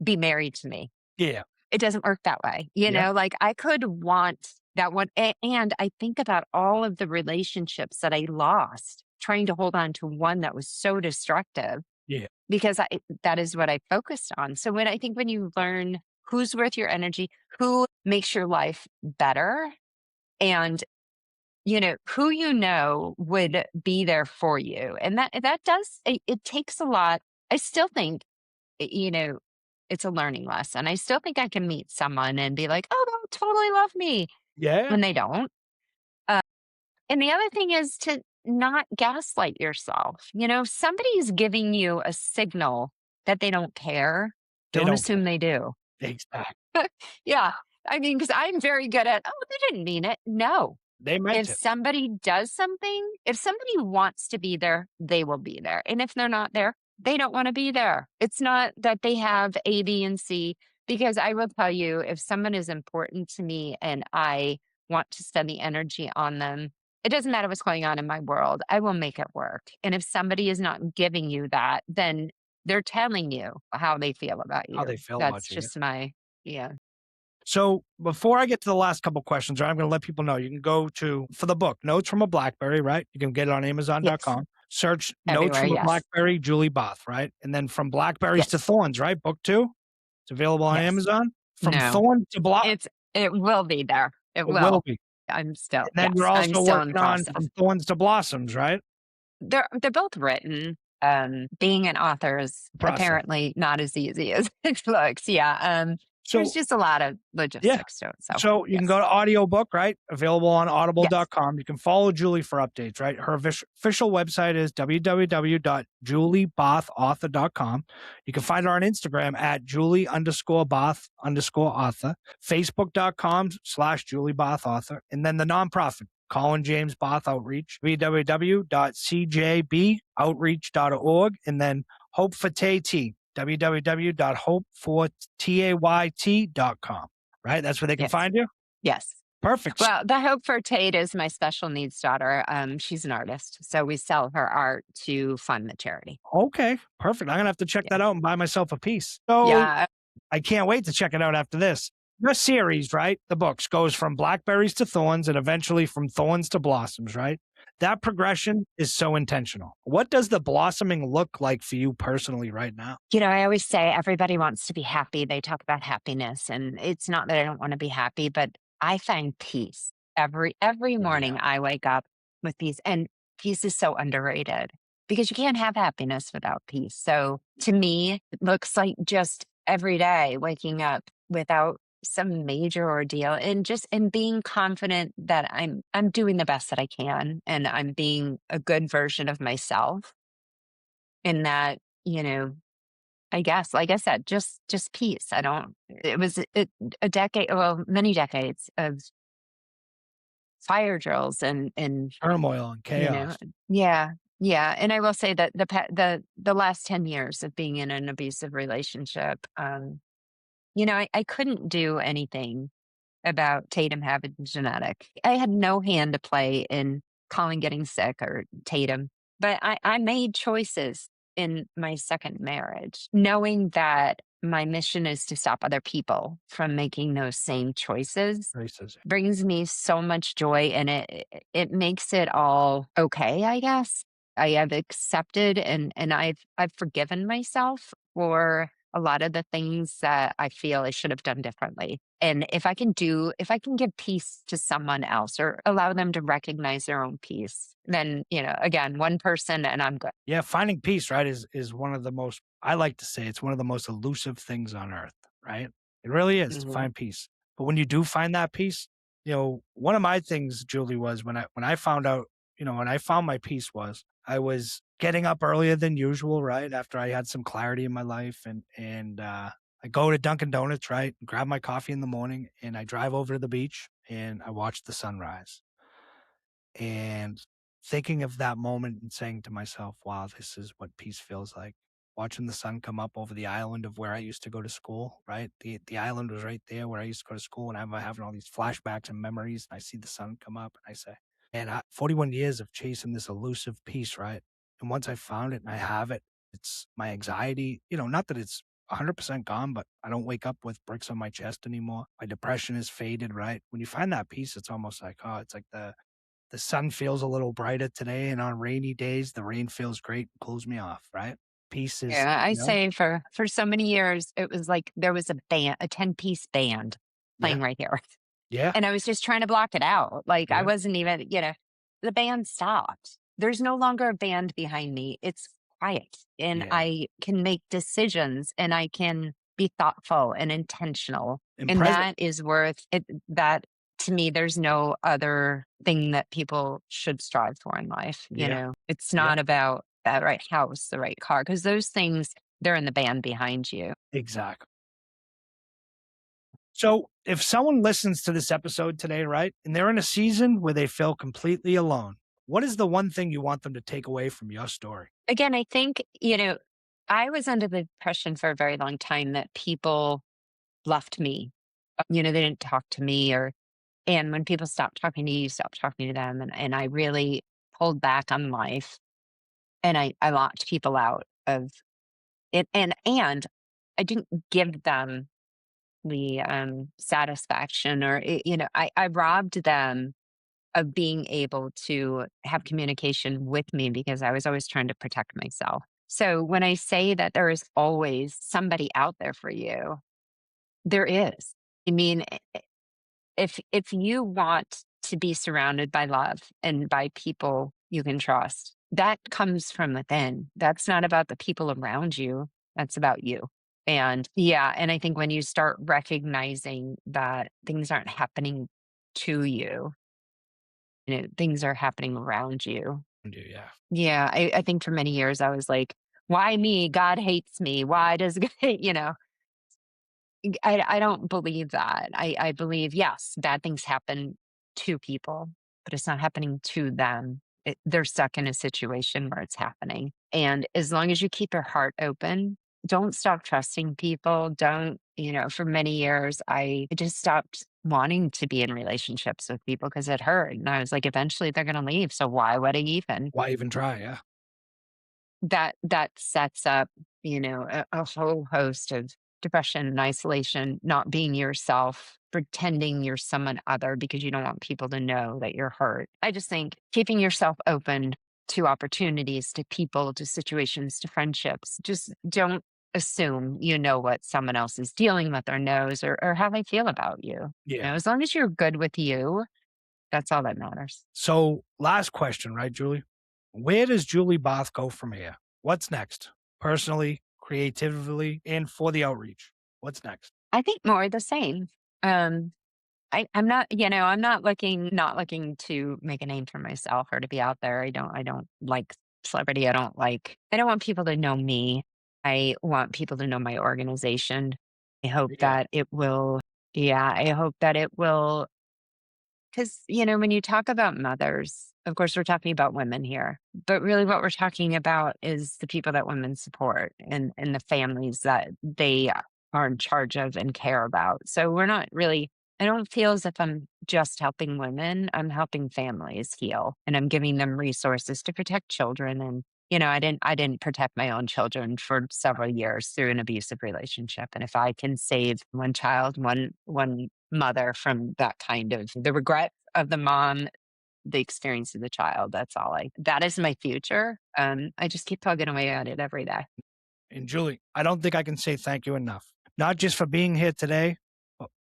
be married to me. Yeah. It doesn't work that way. Yeah. Like I could want that one. And I think about all of the relationships that I lost trying to hold on to one that was so destructive. Yeah. Because that is what I focused on. So when you learn who's worth your energy, who makes your life better, and who would be there for you, and that does it takes a lot. I still think it's a learning lesson. I still think I can meet someone and be like, oh, they'll totally love me, Yeah. when they don't. And the other thing is to not gaslight yourself. Somebody's giving you a signal that they don't care. They Don't don't assume they do. Exactly. Yeah. I mean, because I'm very good at, oh, they didn't mean it. No. They meant If it. somebody does something, if somebody wants to be there, they will be there. And if they're not there, they don't want to be there. It's not that they have A, B, and C, because I will tell you, if someone is important to me and I want to spend the energy on them, it doesn't matter what's going on in my world, I will make it work. And if somebody is not giving you that, then they're telling you how they feel about you. How they feel That's about you, yeah. just my, yeah. So before I get to the last couple questions, I'm going to let people know you can go for the book, Notes from a Blackberry, right? You can get it on Amazon.com. Search Notes Everywhere, from a yes. Blackberry, Julie Barth, right? And then From Blackberries Yes. to Thorns, right? Book 2. It's available on Yes. Amazon. From No. Thorns to Blossoms. It will be there. It It will. will be. I'm still, And then yes, you're I'm also still in working the on process. From Thorns to Blossoms, right? They're both written. Being an author is Process. apparently not as easy as it looks. Yeah. There's just a lot of logistics to it. So you can go to audiobook, right? Available on audible.com. You can follow Julie for updates, right? Her official website is www.juliebarthauthor.com. You can find her on Instagram at Julie_Barth_author, Facebook.com/JulieBarthAuthor, and then the nonprofit, Colin James Barth Outreach, www.cjboutreach.org, and then Hope for Tay, www.hopefortayt.com, right? That's where they can find you? Yes. Perfect. Well, the Hope for Tate is my special needs daughter. She's an artist. So we sell her art to fund the charity. Okay, perfect. I'm going to have to check that out and buy myself a piece. So Yeah. I can't wait to check it out after this. Your series, right? The books goes from Blackberries to Thorns and eventually from Thorns to Blossoms, right? That progression is so intentional. What does the blossoming look like for you personally right now? I always say everybody wants to be happy. They talk about happiness, and it's not that I don't want to be happy, but I find peace every morning. I wake up with peace, and peace is so underrated because you can't have happiness without peace. So to me, it looks like just every day waking up without some major ordeal and being confident that I'm doing the best that I can and I'm being a good version of myself. And that, I guess, like I said, just peace. It was a decade, well, many decades of fire drills and turmoil and chaos. Yeah. Yeah. And I will say that the last 10 years of being in an abusive relationship, I couldn't do anything about Tatum having genetic. I had no hand to play in Colin getting sick or Tatum, but I made choices in my second marriage, knowing that my mission is to stop other people from making those same choices. Brings me so much joy, and it makes it all okay, I guess. I have accepted and I've forgiven myself for a lot of the things that I feel I should have done differently. And if I can give peace to someone else or allow them to recognize their own peace, then, again, one person and I'm good. Yeah. Finding peace, right, is one of the most, I like to say it's one of the most elusive things on earth, right? It really is to find peace. But when you do find that peace, one of my things, Julie, was when I found out, when I found my peace was I was getting up earlier than usual, right? After I had some clarity in my life and I go to Dunkin' Donuts, right? Grab my coffee in the morning and I drive over to the beach and I watch the sunrise. And thinking of that moment and saying to myself, wow, this is what peace feels like. Watching the sun come up over the island of where I used to go to school, right? The island was right there where I used to go to school, and I'm having all these flashbacks and memories. And I see the sun come up, and I say, and 41 years of chasing this elusive peace, right? And once I found it and I have it, it's my anxiety, not that it's 100% gone, but I don't wake up with bricks on my chest anymore. My depression is faded, right? When you find that peace, it's almost like, oh, it's like the sun feels a little brighter today, and on rainy days, the rain feels great, cools me off, right? Peace is, Yeah, I say for so many years, it was like there was a band, a 10-piece band yeah, playing right here. yeah, And I was just trying to block it out. Like I yeah, wasn't even, the band stopped. There's no longer a band behind me. It's quiet and yeah. I can make decisions and I can be thoughtful and intentional. And And present, that is worth it. That to me, there's no other thing that people should strive for in life. yeah, It's yeah, not about that right house, the right car, because those things, they're in the band behind you. exactly. So if someone listens to this episode today, right, and they're in a season where they feel completely alone, what is the one thing you want them to take away from your story? Again, I think, I was under the impression for a very long time that people left me. They didn't talk to me and when people stopped talking to you, you stopped talking to them. And I really pulled back on life and I locked people out of it. And I didn't give them the satisfaction I robbed them of being able to have communication with me because I was always trying to protect myself. So when I say that there is always somebody out there for you, there is. I mean, if you want to be surrounded by love and by people you can trust, that comes from within. That's not about the people around you. That's about you. And yeah, and I think when you start recognizing that things aren't happening to you, things are happening around you. Yeah. Yeah, I think for many years I was like, why me? God hates me. Why does, I don't believe that. I believe, yes, bad things happen to people, but it's not happening to them. They're stuck in a situation where it's happening. And as long as you keep your heart open, don't stop trusting people. Don't, for many years, I just stopped wanting to be in relationships with people because it hurt. And I was like, eventually they're going to leave. So why would I even? Why even try? Yeah. That sets up, a whole host of depression and isolation, not being yourself, pretending you're someone other because you don't want people to know that you're hurt. I just think keeping yourself open to opportunities, to people, to situations, to friendships. Just don't assume you know what someone else is dealing with or knows or how they feel about you. Yeah. As long as you're good with you, that's all that matters. So last question, right, Julie? Where does Julie Barth go from here? What's next? Personally, creatively, and for the outreach. What's next? I think more the same. Um, I'm not, I'm not looking to make a name for myself or to be out there. I don't like celebrity. I don't want people to know me. I want people to know my organization. I hope Yeah. that it will, yeah, I hope that it will, because, when you talk about mothers, of course, we're talking about women here, but really what we're talking about is the people that women support and the families that they are in charge of and care about. So we're not really, I don't feel as if I'm just helping women. I'm helping families heal and I'm giving them resources to protect children. And, I didn't protect my own children for several years through an abusive relationship. And if I can save one child, one mother from that kind of the regret of the mom, the experience of the child, that is my future. I just keep plugging away at it every day. And Julie, I don't think I can say thank you enough. Not just for being here today,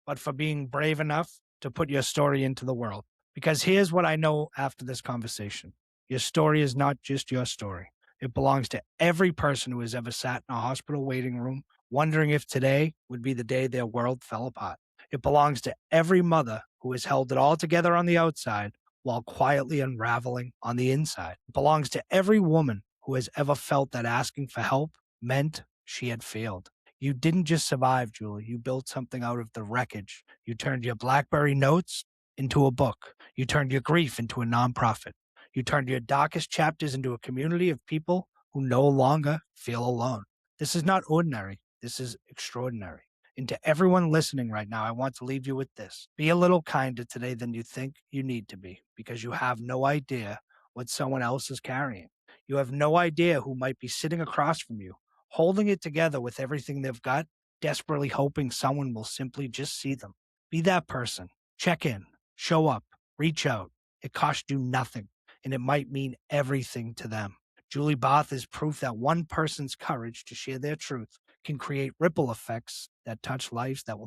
but for being brave enough to put your story into the world. Because here's what I know after this conversation. Your story is not just your story. It belongs to every person who has ever sat in a hospital waiting room, wondering if today would be the day their world fell apart. It belongs to every mother who has held it all together on the outside while quietly unraveling on the inside. It belongs to every woman who has ever felt that asking for help meant she had failed. You didn't just survive, Julie. You built something out of the wreckage. You turned your Blackberry notes into a book. You turned your grief into a nonprofit. You turned your darkest chapters into a community of people who no longer feel alone. This is not ordinary. This is extraordinary. And to everyone listening right now, I want to leave you with this. Be a little kinder today than you think you need to be, because you have no idea what someone else is carrying. You have no idea who might be sitting across from you, holding it together with everything they've got, desperately hoping someone will simply just see them. Be that person. Check in, show up, reach out. It costs you nothing, and it might mean everything to them. Julie Barth is proof that one person's courage to share their truth can create ripple effects that touch lives that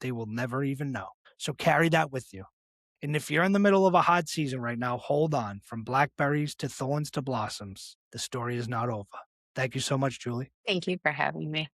they will never even know. So carry that with you. And if you're in the middle of a hot season right now, hold on. From blackberries to thorns to blossoms, the story is not over. Thank you so much, Julie. Thank you for having me.